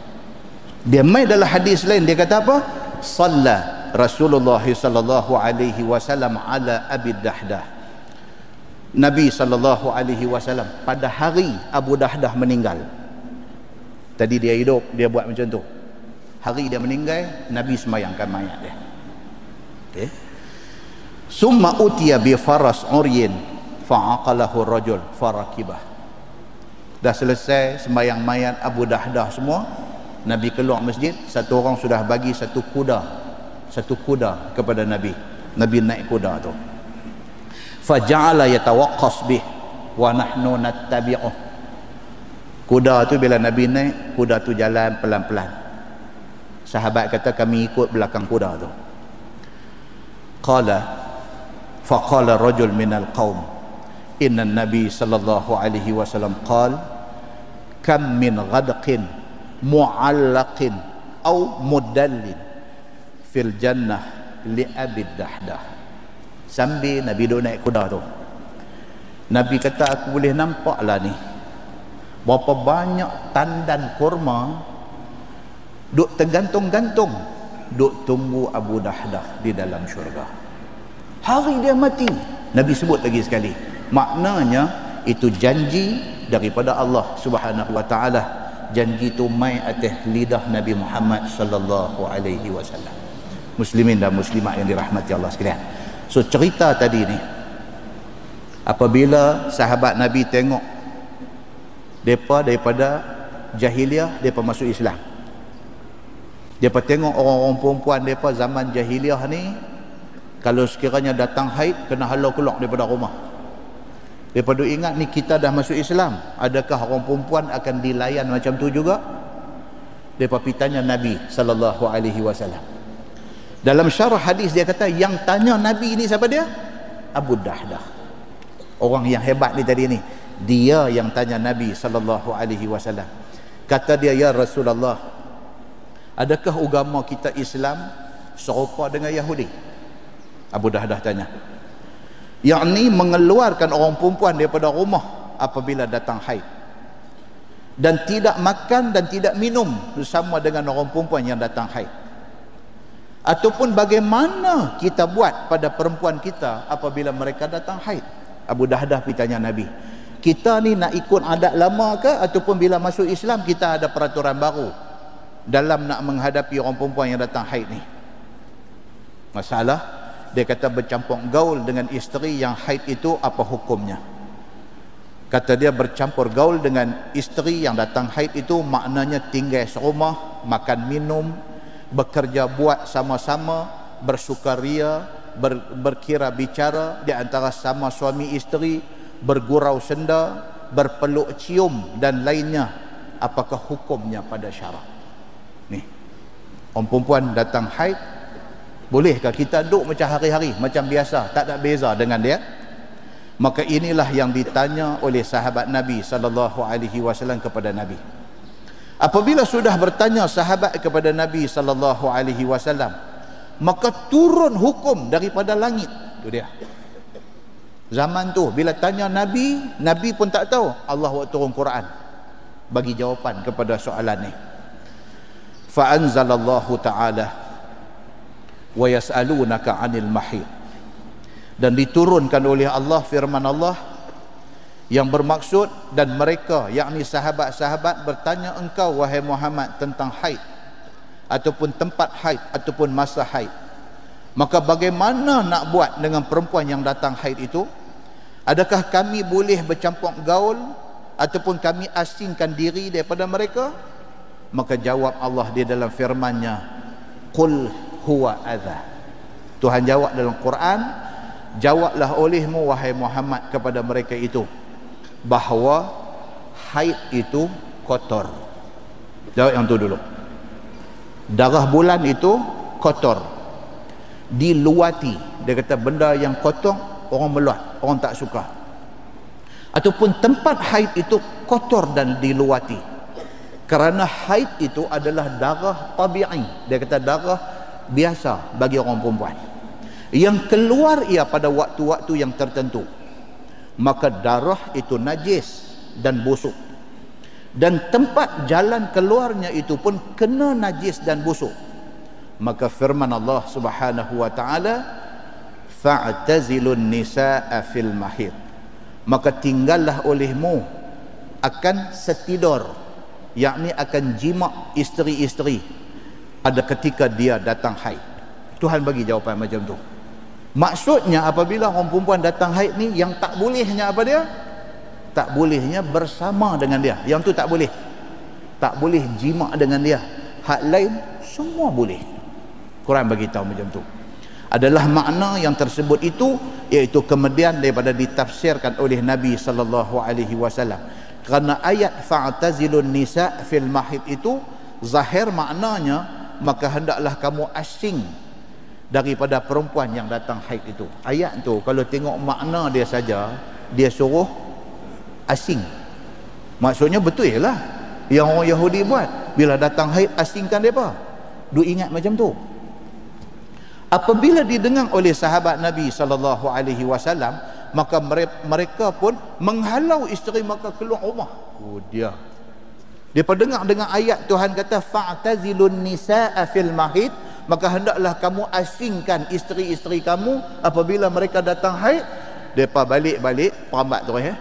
dia mai dalam hadis lain dia kata apa? Shalla Rasulullah sallallahu alaihi wasallam ala Abi Dahdah. Nabi sallallahu alaihi wasallam pada hari Abu Dahdah meninggal. Tadi dia hidup, dia buat macam tu. Hari dia meninggal, Nabi semayangkan mayat dia. Okey. Summa utiya bi faras uryin fa'aqalahu rajul farakibah. Dah selesai sembahyang mayat Abu Dahdah semua, Nabi keluar masjid, satu orang sudah bagi satu kuda kepada Nabi. Nabi naik kuda tu. Faja'ala yatawaqqas bih wa nahnu nattabi'uh. Kuda tu bila Nabi naik, kuda tu jalan pelan-pelan. Sahabat kata kami ikut belakang kuda tu. Faqala rajul minal qaum inna nabi sallallahu alaihi wasallam qala kam min ghadqin mu'allaqin au mudallin fil jannah li Abi Dahdah. Sambil Nabi duduk naik kuda tu, Nabi kata aku boleh nampak lah ni berapa banyak tandan kurma duk tergantung-gantung, duk tunggu Abu Dahdah di dalam syurga. Hari dia mati, Nabi sebut lagi sekali, maknanya itu janji daripada Allah Subhanahu wa taala. Janji itu mai atas lidah Nabi Muhammad sallallahu alaihi wasallam. Muslimin dan muslimat yang dirahmati Allah sekalian. So cerita tadi ni, apabila sahabat Nabi tengok depa daripada jahiliah depa masuk Islam, depa tengok orang-orang perempuan depa zaman jahiliah ni kalau sekiranya datang haid kena halau keluar daripada rumah. Depa duk ingat ni kita dah masuk Islam, adakah orang perempuan akan dilayan macam tu juga? Depa pergi tanya Nabi sallallahu alaihi wasallam. Dalam syarah hadis dia kata yang tanya Nabi ni siapa dia? Abu Dahdah. Orang yang hebat ni tadi ni, dia yang tanya Nabi sallallahu alaihi wasallam. Kata dia, ya Rasulullah, adakah agama kita Islam serupa dengan Yahudi? Abu Dahdah tanya. Yakni mengeluarkan orang perempuan daripada rumah apabila datang haid, dan tidak makan dan tidak minum bersama dengan orang perempuan yang datang haid. Ataupun bagaimana kita buat pada perempuan kita apabila mereka datang haid? Abu Dahdah pergi tanya Nabi, kita ni nak ikut adat lama ke ataupun bila masuk Islam kita ada peraturan baru dalam nak menghadapi orang perempuan yang datang haid ni? Masalah dia kata bercampur gaul dengan isteri yang haid itu apa hukumnya? Kata dia bercampur gaul dengan isteri yang datang haid itu maknanya tinggal serumah, makan minum, bekerja buat sama-sama, bersukaria, berkira bicara di antara sama suami isteri, bergurau senda, berpeluk cium dan lainnya. Apakah hukumnya pada syarak? Ni, orang perempuan datang haid, bolehkah kita duduk macam hari-hari, macam biasa, tak ada beza dengan dia? Maka inilah yang ditanya oleh sahabat Nabi sallallahu alaihi wasallam kepada Nabi. Apabila sudah bertanya sahabat kepada Nabi sallallahu alaihi wasallam, maka turun hukum daripada langit. Itu dia. Zaman tu bila tanya Nabi, Nabi pun tak tahu, Allah buat turun Quran bagi jawapan kepada soalan ni. Fa anzalallahu ta'ala wa yas'alunaka 'anil mahid. Dan diturunkan oleh Allah firman Allah yang bermaksud, dan mereka yakni sahabat-sahabat bertanya engkau wahai Muhammad tentang haid ataupun tempat haid ataupun masa haid. Maka bagaimana nak buat dengan perempuan yang datang haid itu? Adakah kami boleh bercampur gaul ataupun kami asingkan diri daripada mereka? Maka jawab Allah di dalam firman-Nya, qul huwa adha. Tuhan jawab dalam Quran, jawablah olehmu wahai Muhammad kepada mereka itu bahawa haid itu kotor. Jawab yang tu dulu. Darah bulan itu kotor, diluati. Dia kata benda yang kotor orang meluat, orang tak suka. Ataupun tempat haid itu kotor dan diluati, kerana haid itu adalah darah tabi'i. Dia kata darah biasa bagi orang perempuan yang keluar ia pada waktu-waktu yang tertentu. Maka darah itu najis dan busuk, dan tempat jalan keluarnya itu pun kena najis dan busuk. Maka firman Allah Subhanahu wa taala, fa'tazilun nisaa fil mahid. Maka tinggallah olehmu akan setidur, yakni akan jima isteri-isteri pada ketika dia datang haid. Tuhan bagi jawapan macam tu. Maksudnya apabila orang perempuan datang haid ni, yang tak bolehnya apa dia? Tak bolehnya bersama dengan dia. Yang tu tak boleh. Tak boleh jima dengan dia. Hak lain semua boleh. Quran bagi tahu macam tu. Adalah makna yang tersebut itu, iaitu kemudian daripada ditafsirkan oleh Nabi sallallahu alaihi wasallam. Kerana ayat fa'tazilun nisa fil mahid itu zahir maknanya, maka hendaklah kamu asing daripada perempuan yang datang haid itu. Ayat tu kalau tengok makna dia saja, dia suruh asing. Maksudnya betul lah yang orang Yahudi buat, bila datang haid asingkan mereka. Duk ingat macam tu. Apabila didengar oleh sahabat Nabi sallallahu alaihi wasallam, maka mereka pun menghalau isteri mereka keluar rumah. Oh dia dengar dengan ayat Tuhan kata fa'tazilun nisaa fil mahid, maka hendaklah kamu asingkan isteri-isteri kamu apabila mereka datang haid. Depa balik-balik perambat terus ya.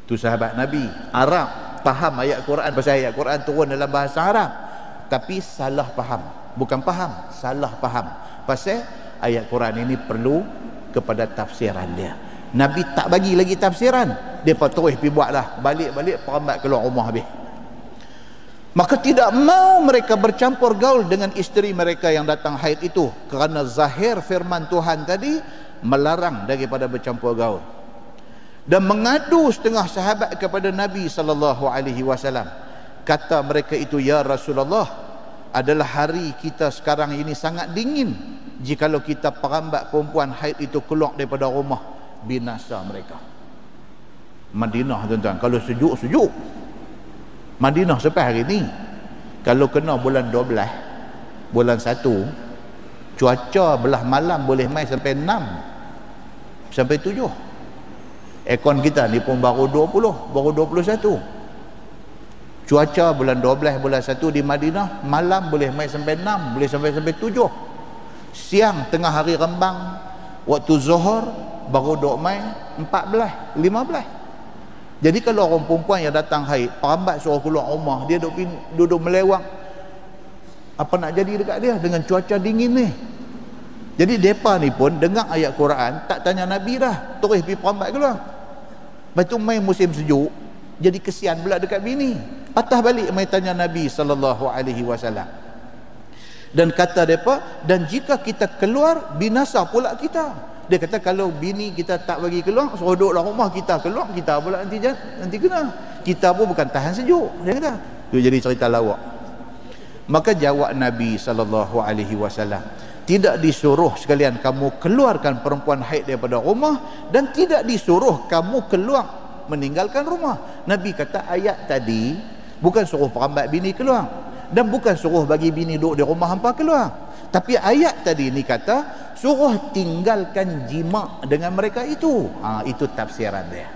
Tu sahabat Nabi Arab, faham ayat Quran, pasal ayat Quran turun dalam bahasa Arab, tapi salah faham. Bukan faham, salah faham. Pasal ayat Quran ini perlu kepada tafsiran dia. Nabi tak bagi lagi tafsiran, depa terus pergi buatlah, balik-balik perambat keluar rumah habis. Maka tidak mau mereka bercampur gaul dengan isteri mereka yang datang haid itu, kerana zahir firman Tuhan tadi melarang daripada bercampur gaul. Dan mengadu setengah sahabat kepada Nabi sallallahu alaihi wasallam. Kata mereka itu, ya Rasulullah, adalah hari kita sekarang ini sangat dingin. Jikalau kita perambat perempuan haid itu keluar daripada rumah, binasa mereka. Madinah tuan-tuan, kalau sejuk-sejuk Madinah sampai hari ni, kalau kena bulan 12, bulan 1, cuaca belah malam boleh main sampai 6 sampai 7. Aircon kita ni pun baru 20, baru 21. Cuaca bulan 12, bulan 1 di Madinah, malam boleh main sampai 6, boleh sampai 7. Siang tengah hari rembang, waktu zuhur baru duk main 14, 15. Jadi kalau orang perempuan yang datang haid, perambat suruh keluar rumah, dia duduk melewang, apa nak jadi dekat dia dengan cuaca dingin ni? Jadi mereka ni pun dengar ayat Quran, tak tanya Nabi dah, terus pergi perambat keluar. Lepas tu main musim sejuk, jadi kesian pula dekat bini, patah balik main tanya Nabi sallallahu alaihi wasallam. Dan kata mereka, dan jika kita keluar, binasa pula kita. Dia kata kalau bini kita tak bagi keluar, suruh duduklah rumah, kita keluar, kita pula nanti kena. Kita pun bukan tahan sejuk. Dia kata, itu jadi cerita lawak. Maka jawab Nabi sallallahu alaihi wasallam, tidak disuruh sekalian kamu keluarkan perempuan haid daripada rumah, dan tidak disuruh kamu keluar meninggalkan rumah. Nabi kata ayat tadi bukan suruh perambat bini keluar, dan bukan suruh bagi bini duduk di rumah hampa keluar, tapi ayat tadi ni kata suruh tinggalkan jima dengan mereka itu. Itu tafsiran dia.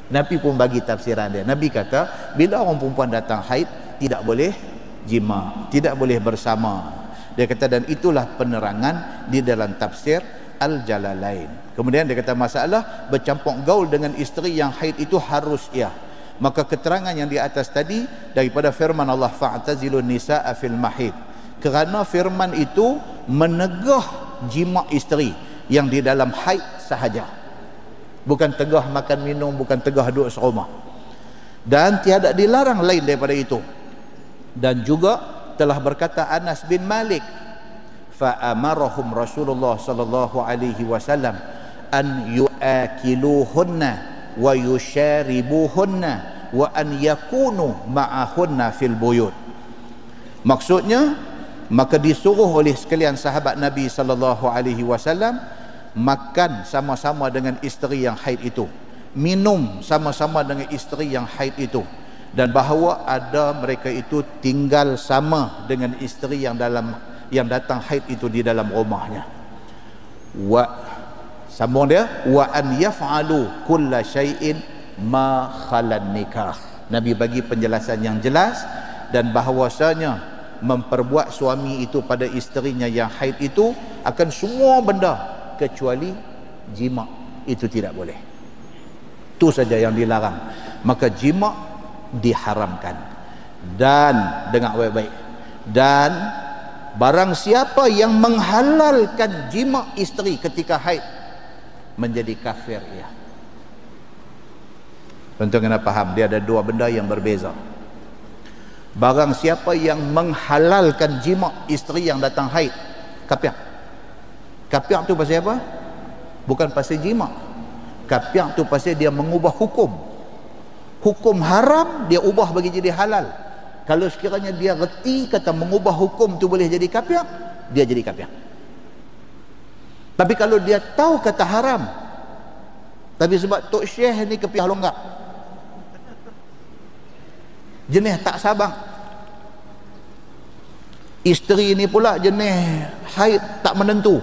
Nabi pun bagi tafsiran dia. Nabi kata bila orang perempuan datang haid tidak boleh jima, tidak boleh bersama. Dia kata dan itulah penerangan di dalam tafsir Al-Jalalain. Kemudian dia kata masalah bercampur gaul dengan isteri yang haid itu harus ya. Maka keterangan yang di atas tadi daripada firman Allah fa'tazilun nisaa fil mahid, kerana firman itu menegah jima isteri yang di dalam haid sahaja, bukan tegah makan minum, bukan tegah duduk serumah, dan tiada dilarang lain daripada itu. Dan juga telah berkata Anas bin Malik, fa amarahum Rasulullah sallallahu alaihi wasallam an yuakiluhunna wa yusharibuhunna wa an yakunu ma'ahunna fil buyut. Maksudnya maka disuruh oleh sekalian sahabat Nabi sallallahu alaihi wasallam makan sama-sama dengan isteri yang haid itu, minum sama-sama dengan isteri yang haid itu, dan bahawa ada mereka itu tinggal sama dengan isteri yang datang haid itu di dalam rumahnya. Wa sambung dia, wa an yaf'alu kulla syai'in ma khalan nikah. Nabi bagi penjelasan yang jelas, dan bahawasanya memperbuat suami itu pada isterinya yang haid itu akan semua benda kecuali jima, itu tidak boleh. Itu saja yang dilarang. Maka jima diharamkan. Dan dengar baik-baik, dan barang siapa yang menghalalkan jima isteri ketika haid menjadi kafir ya. Tuan-tuan kena faham, dia ada dua benda yang berbeza. Barang siapa yang menghalalkan jima isteri yang datang haid, kafir. Kafir tu pasal apa? Bukan pasal jima. Kafir tu pasal dia mengubah hukum. Hukum haram dia ubah bagi jadi halal. Kalau sekiranya dia reti kata mengubah hukum tu boleh jadi kafir, dia jadi kafir. Tapi kalau dia tahu kata haram, tapi sebab Tok Syekh ni kepiah longgak, jenis tak sabar, isteri ni pula jenis haid tak menentu.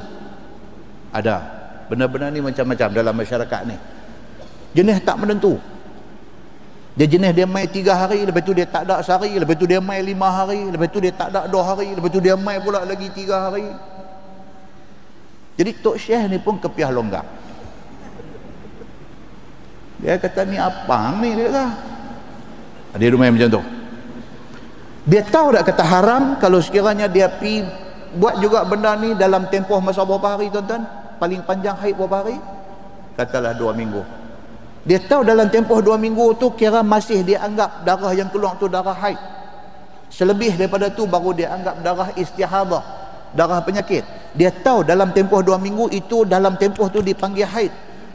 Ada benar-benar ni macam-macam dalam masyarakat ni, jenis tak menentu. Dia jenis dia mai 3 hari, lepas tu dia tak ada sehari, lepas tu dia mai 5 hari, lepas tu dia tak ada 2 hari, lepas tu dia mai pula lagi 3 hari. Jadi Tok Syekh ni pun kepiah longgak. Dia kata ni apa ni, dia kata. Dia rumah macam tu. Dia tahu tak kata haram kalau sekiranya dia pi buat juga benda ni dalam tempoh masa berapa hari tuan-tuan? Paling panjang haid berapa hari? Katalah 2 minggu. Dia tahu dalam tempoh 2 minggu tu kira masih dia anggap darah yang keluar tu darah haid. Selebih daripada tu baru dia anggap darah istihadah, darah penyakit. Dia tahu dalam tempoh 2 minggu itu dalam tempoh tu dipanggil haid.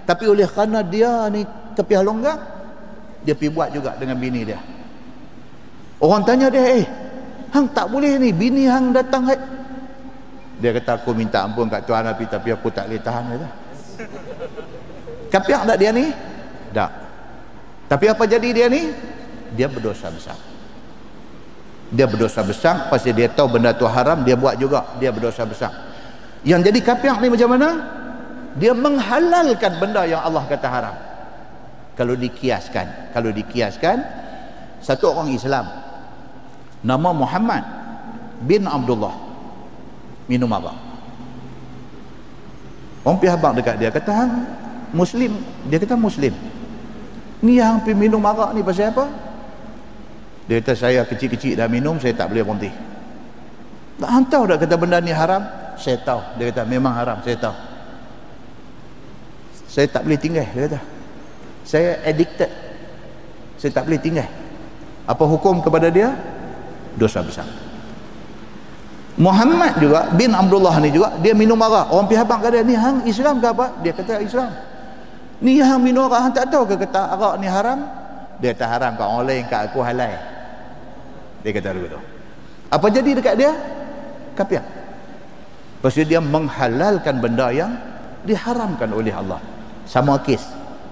Tapi oleh kerana dia ni kepiah longgar, dia pergi buat juga dengan bini dia. Orang tanya dia, hang tak boleh ni, bini hang datang haid. Dia kata aku minta ampun kat Tuhan tapi aku tak boleh tahan kata. Kapiak tak dia ni? Tak. Tapi apa jadi dia ni? Dia berdosa besar. Dia berdosa besar pasal dia tahu benda tu haram, dia buat juga, dia berdosa besar. Yang jadi kapiak ni macam mana? Dia menghalalkan benda yang Allah kata haram. Kalau dikiaskan, satu orang Islam nama Muhammad bin Abdullah minum arak. Orang pergi habaq dekat dia, kata hang Muslim. Dia kata Muslim. Ni hang pergi minum arak ni pasal apa? Dia kata saya kecil-kecil dah minum, saya tak boleh berhenti. Tak hang tahu tak kata benda ni haram? Saya tahu. Dia kata memang haram, saya tahu. Saya tak boleh tinggal, dia kata. Saya addicted. Saya tak boleh tinggal. Apa hukum kepada dia? Dosa besar. Muhammad juga bin Abdullah ni juga dia minum arak. Orang pergi habaq kat dia, ni hang Islam ke apa? Dia kata Islam. Ni hang minum arak, hang tak tahu ke kata arak ni haram? Dia kata haram, kat orang lain, kat aku halal. Dia kata begitu. Apa jadi dekat dia? Kafir. Pasti dia menghalalkan benda yang diharamkan oleh Allah. Sama kes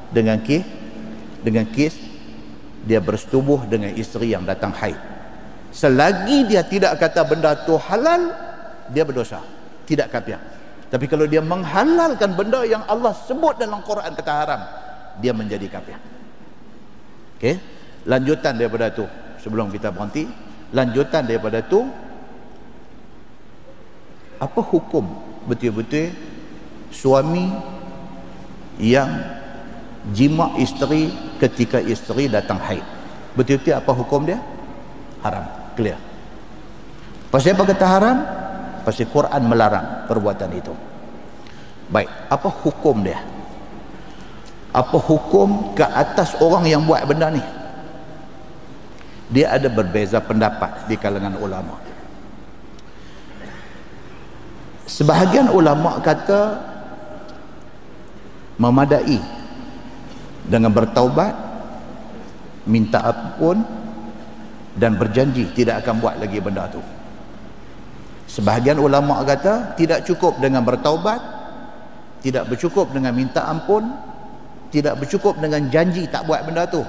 dengan kes dia bersetubuh dengan isteri yang datang haid. Selagi dia tidak kata benda tu halal, dia berdosa, tidak kafir. Tapi kalau dia menghalalkan benda yang Allah sebut dalam Quran kata haram, dia menjadi kafir. Okey, lanjutan daripada tu, sebelum kita berhenti, lanjutan daripada tu, apa hukum betul-betul suami yang jima isteri ketika isteri datang haid? Betul-betul apa hukum dia? Haram, clear. Pasal apa kata haram? Pasal Quran melarang perbuatan itu. Baik, apa hukum dia? Apa hukum ke atas orang yang buat benda ni? Dia ada berbeza pendapat di kalangan ulama. Sebahagian ulama kata memadai dengan bertaubat, minta ampun dan berjanji tidak akan buat lagi benda tu. Sebahagian ulama kata tidak cukup dengan bertaubat, tidak bercukup dengan minta ampun, tidak bercukup dengan janji tak buat benda tu.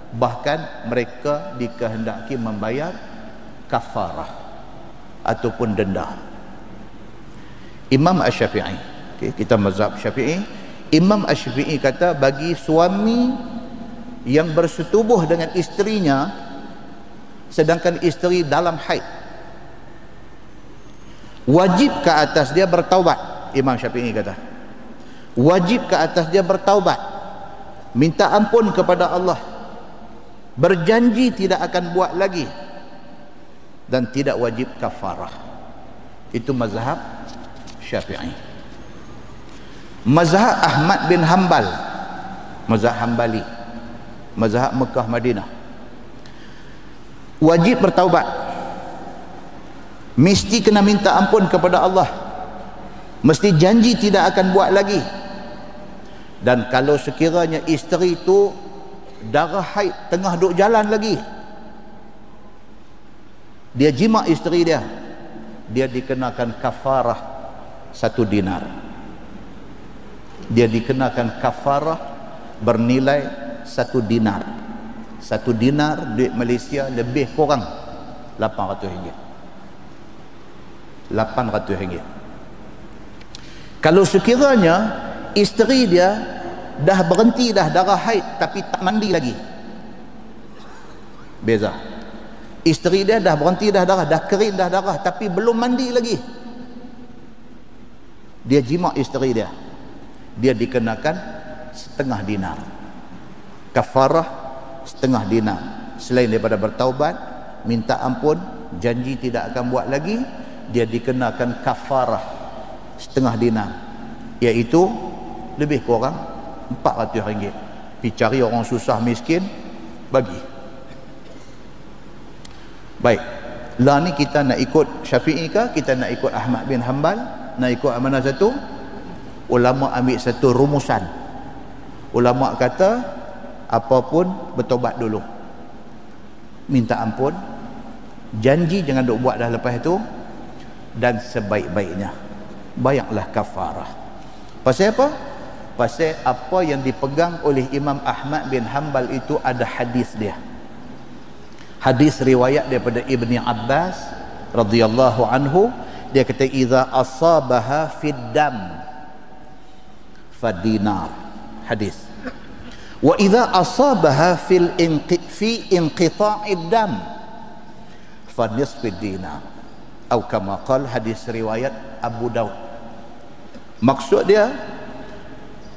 Bahkan mereka dikehendaki membayar kafarah ataupun denda. Imam Asy-Syafi'i, okay, kita mazhab Syafi'i, Imam Asy-Syafi'i kata bagi suami yang bersetubuh dengan isterinya sedangkan isteri dalam haid, wajib ke atas dia bertaubat. Imam Syafi'i kata wajib ke atas dia bertaubat, minta ampun kepada Allah, berjanji tidak akan buat lagi, dan tidak wajib kafarah. Itu mazhab Syafi'i. Mazhab Ahmad bin Hanbal, mazhab Hanbali, mazhab Mekah Madinah, wajib bertaubat, mesti kena minta ampun kepada Allah, mesti janji tidak akan buat lagi. Dan kalau sekiranya isteri itu darah haid tengah duk jalan lagi, dia jima isteri dia, dia dikenakan kafarah 1 dinar. Dia dikenakan kafarah bernilai 1 dinar. 1 dinar duit Malaysia lebih kurang 800 ringgit. 800 ringgit. Kalau sekiranya isteri dia dah berhenti dah darah haid tapi tak mandi lagi, beza. Isteri dia dah berhenti dah darah, dah kering dah darah tapi belum mandi lagi, dia jima isteri dia, dia dikenakan setengah dinar. Kafarah setengah dinar. Selain daripada bertaubat, minta ampun, janji tidak akan buat lagi, dia dikenakan kafarah setengah dinar, iaitu lebih kurang 400 ringgit. Pergi cari orang susah miskin, bagi. Baik, lah ni kita nak ikut Syafi'i ke kita nak ikut Ahmad bin Hanbal? Nak ikut mana satu? Ulama ambil satu rumusan. Ulama kata apapun bertobat dulu, minta ampun, janji jangan duk buat dah lepas itu, dan sebaik-baiknya bayarlah kafarah. Pasal apa? Pasal apa yang dipegang oleh Imam Ahmad bin Hanbal itu ada hadis dia. Hadis riwayat daripada Ibni Abbas radhiyallahu anhu, dia kata idza asabaha fid dam fadinar, hadis. Wa idza asabaha fi inqita'id dam fa nisfid dinar, atau kama qala, hadis riwayat Abu Daud. Maksud dia,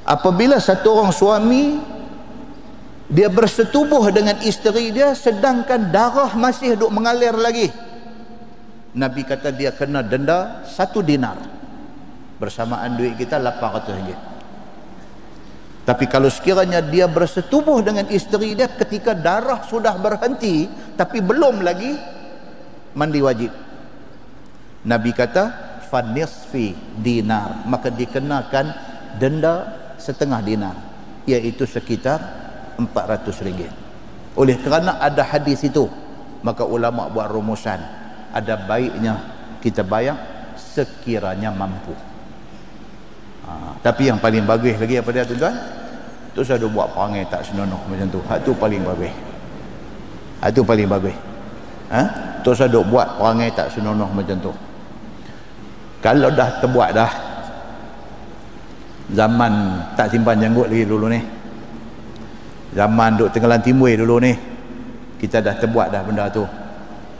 apabila satu orang suami dia bersetubuh dengan isteri dia sedangkan darah masih duk mengalir lagi, Nabi kata dia kena denda 1 dinar, bersamaan duit kita 800 ringgit. Tapi kalau sekiranya dia bersetubuh dengan isteri dia ketika darah sudah berhenti tapi belum lagi mandi wajib, Nabi kata fanisfi dinar, maka dikenakan denda setengah dinar, iaitu sekitar 400 ringgit. Oleh kerana ada hadis itu, maka ulama buat rumusan, ada baiknya kita bayar sekiranya mampu. Tapi yang paling bagus lagi apa dia tuan-tuan? Terus ada buat perangai tak senonoh macam tu. Hak tu paling bagus. Hak tu paling bagus. Terus ada buat perangai tak senonoh macam tu. Kalau dah terbuat dah, zaman tak simpan janggut lagi dulu ni, zaman duk tenggelam timbul dulu ni, kita dah terbuat dah benda tu.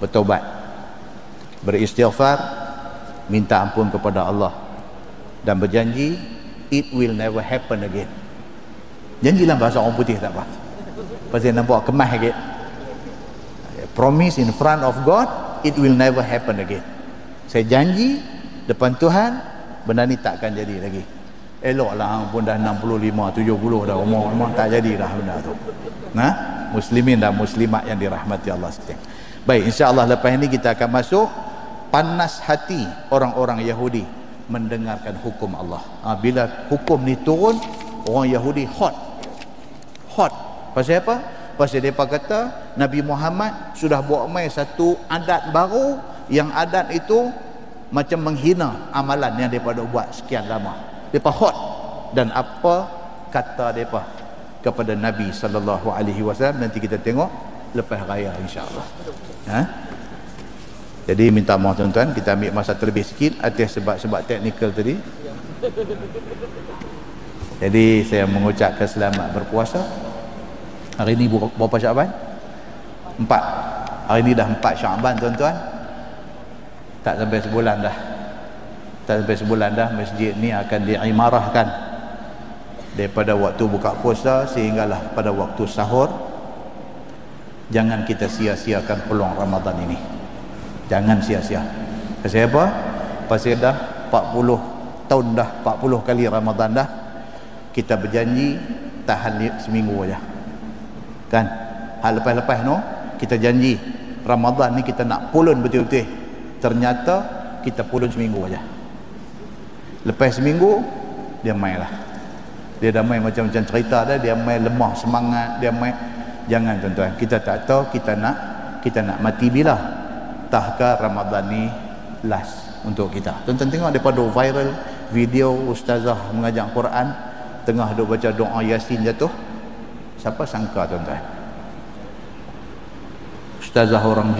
Bertobat, beristighfar, minta ampun kepada Allah, dan berjanji it will never happen again. Janji dalam bahasa orang putih tak apa, pasal nampak kemas lagi. Promise in front of God, it will never happen again. Saya janji depan Tuhan, benda ni takkan jadi lagi. Eloklah hang pun dah 65, 70 dah umur, memang tak jadi dah benda tu. Muslimin dan muslimat yang dirahmati Allah sekalian. Baik, insya-Allah lepas ini kita akan masuk panas hati orang-orang Yahudi mendengarkan hukum Allah. Bila hukum ni turun, orang Yahudi hot. Pasal apa? Pasal mereka kata Nabi Muhammad sudah buat mai satu adat baru, yang adat itu macam menghina amalan yang mereka dah buat sekian lama. Mereka hot. Dan apa kata mereka kepada Nabi SAW, nanti kita tengok lepas raya insya-Allah. Jadi minta maaf tuan-tuan, kita ambil masa terlebih sikit atas sebab-sebab teknikal tadi. Jadi saya mengucapkan selamat berpuasa. Hari ini berapa Syaban? 4. Hari ini dah 4 Syaban tuan-tuan. Tak sampai sebulan dah masjid ni akan diimarahkan daripada waktu buka puasa sehinggalah pada waktu sahur. Jangan kita sia-siakan peluang Ramadan ini. Jangan sia-sia. Pasal apa? Pasal dah 40 tahun dah, 40 kali Ramadan dah. Kita berjanji tahan seminggu aja. Kan? Hal lepas-lepas no, kita janji Ramadan ni kita nak pulun betul-betul. Ternyata kita pulun seminggu aja. Lepas seminggu dia main lah. Dia dah main macam-macam cerita dah, dia main lemah semangat, dia main. Jangan tuan-tuan, kita tak tahu kita nak mati bila. Tahkah Ramadan ni last untuk kita. Tuan-tuan tengok daripada viral video ustazah mengajar Quran tengah duk baca doa Yasin jatuh. Siapa sangka tuan-tuan? Ustazah orang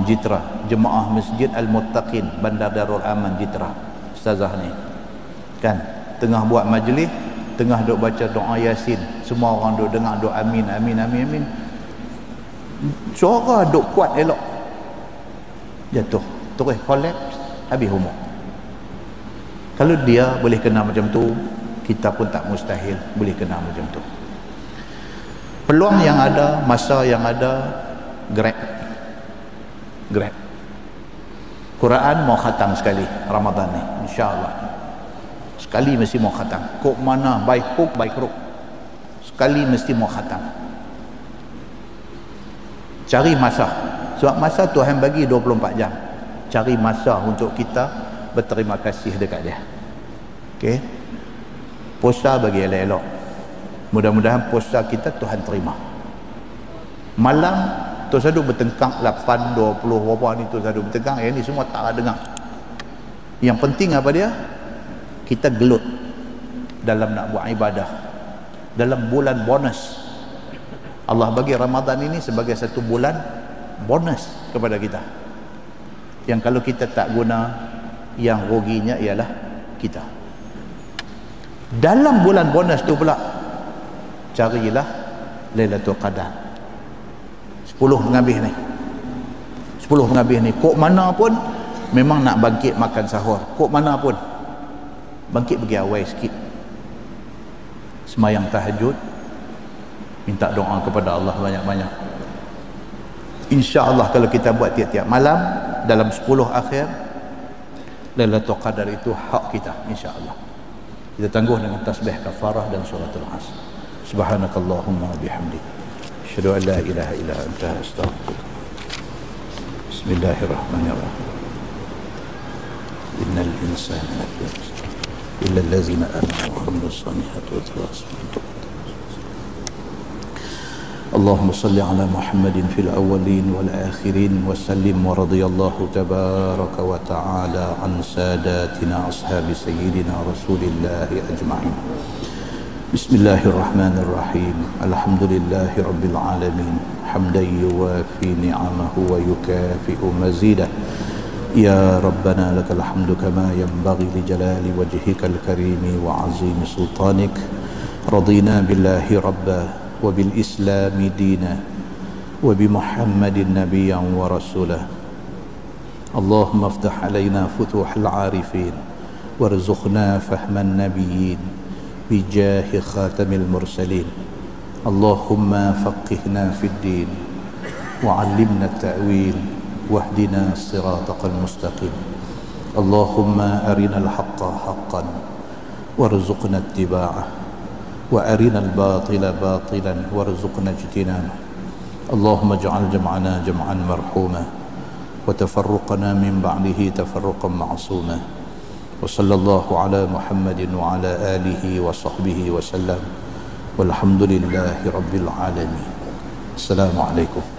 Jitra, jemaah Masjid Al-Muttaqin Bandar Darul Aman Jitra. Ustazah ni kan tengah buat majlis, tengah duk baca doa Yasin, semua orang duk dengar doa amin amin amin amin. Suara duk kuat elok, jatuh terus collapse, habis umur. Kalau dia boleh kena macam tu, kita pun tak mustahil boleh kena macam tu. Peluang yang ada, masa yang ada, grab Quran mau khatam sekali Ramadan ni insya-Allah. Sekali mesti mau khatam. Kok mana baik hook baik ruk, sekali mesti mau khatam. Cari masa, sebab masa Tuhan bagi 24 jam. Cari masa untuk kita berterima kasih dekat dia. Okey, puasa bagi elok-elok. Mudah-mudahan puasa kita Tuhan terima. Malam tu sadu bertengkang 8, 20 berapa ni tu sadu bertengkang, yang ni semua tak ada dengar. Yang penting apa dia? Kita gelut dalam nak buat ibadah dalam bulan bonus. Allah bagi Ramadan ini sebagai satu bulan bonus kepada kita, yang kalau kita tak guna, yang ruginya ialah kita. Dalam bulan bonus tu pula carilah Lailatul Qadar. 10 penghabis ni kok mana pun memang nak bangkit makan sahur, kok mana pun bangkit pergi awal sikit, semayang tahajud, minta doa kepada Allah banyak-banyak. insya-Allah kalau kita buat tiap-tiap malam dalam 10 akhir Lailatul Qadar itu hak kita insya-Allah. Kita tangguh dengan tasbih kafarah dan suratul Asr. Subhanakallahumma bihamdik asyhadu an la ilaha illa anta astaghfiruka. Bismillahirrahmanirrahim. Innal insana lafi khusr illa allazina amanu wa amilus solihati wa tawassaw bil haqqi. اللهم صل على محمد في الأولين والآخرين وسلم ورضي الله تبارك وتعالى عن ساداتنا أصحاب سيدنا رسول الله أجمعين. بسم الله الرحمن الرحيم. الحمد لله رب العالمين حمدا يوافي نعمه ويكافئ مزيده. يا ربنا لك الحمد كما ينبغي لجلال وجهك الكريم وعظيم سلطانك. رضينا بالله ربا وبالإسلام دينا وبمحمد نبيا ورسولا. اللهم افتح علينا فتوح العارفين وارزقنا فهم النبيين بجاه خاتم المرسلين. اللهم فقهنا في الدين وعلمنا التأويل واهدنا صراطك المستقيم. اللهم أرنا الحق حقا وارزقنا اتباعه وأرنا الباطل باطلا وارزقنا اجتنابه. اللهم اجعل جمعنا جمعا مرحوما وتفرقنا من بعده تفرقا معصوما. وصلى الله على محمد وعلى آله وصحبه وسلم والحمد لله رب العالمين. السلام عليكم.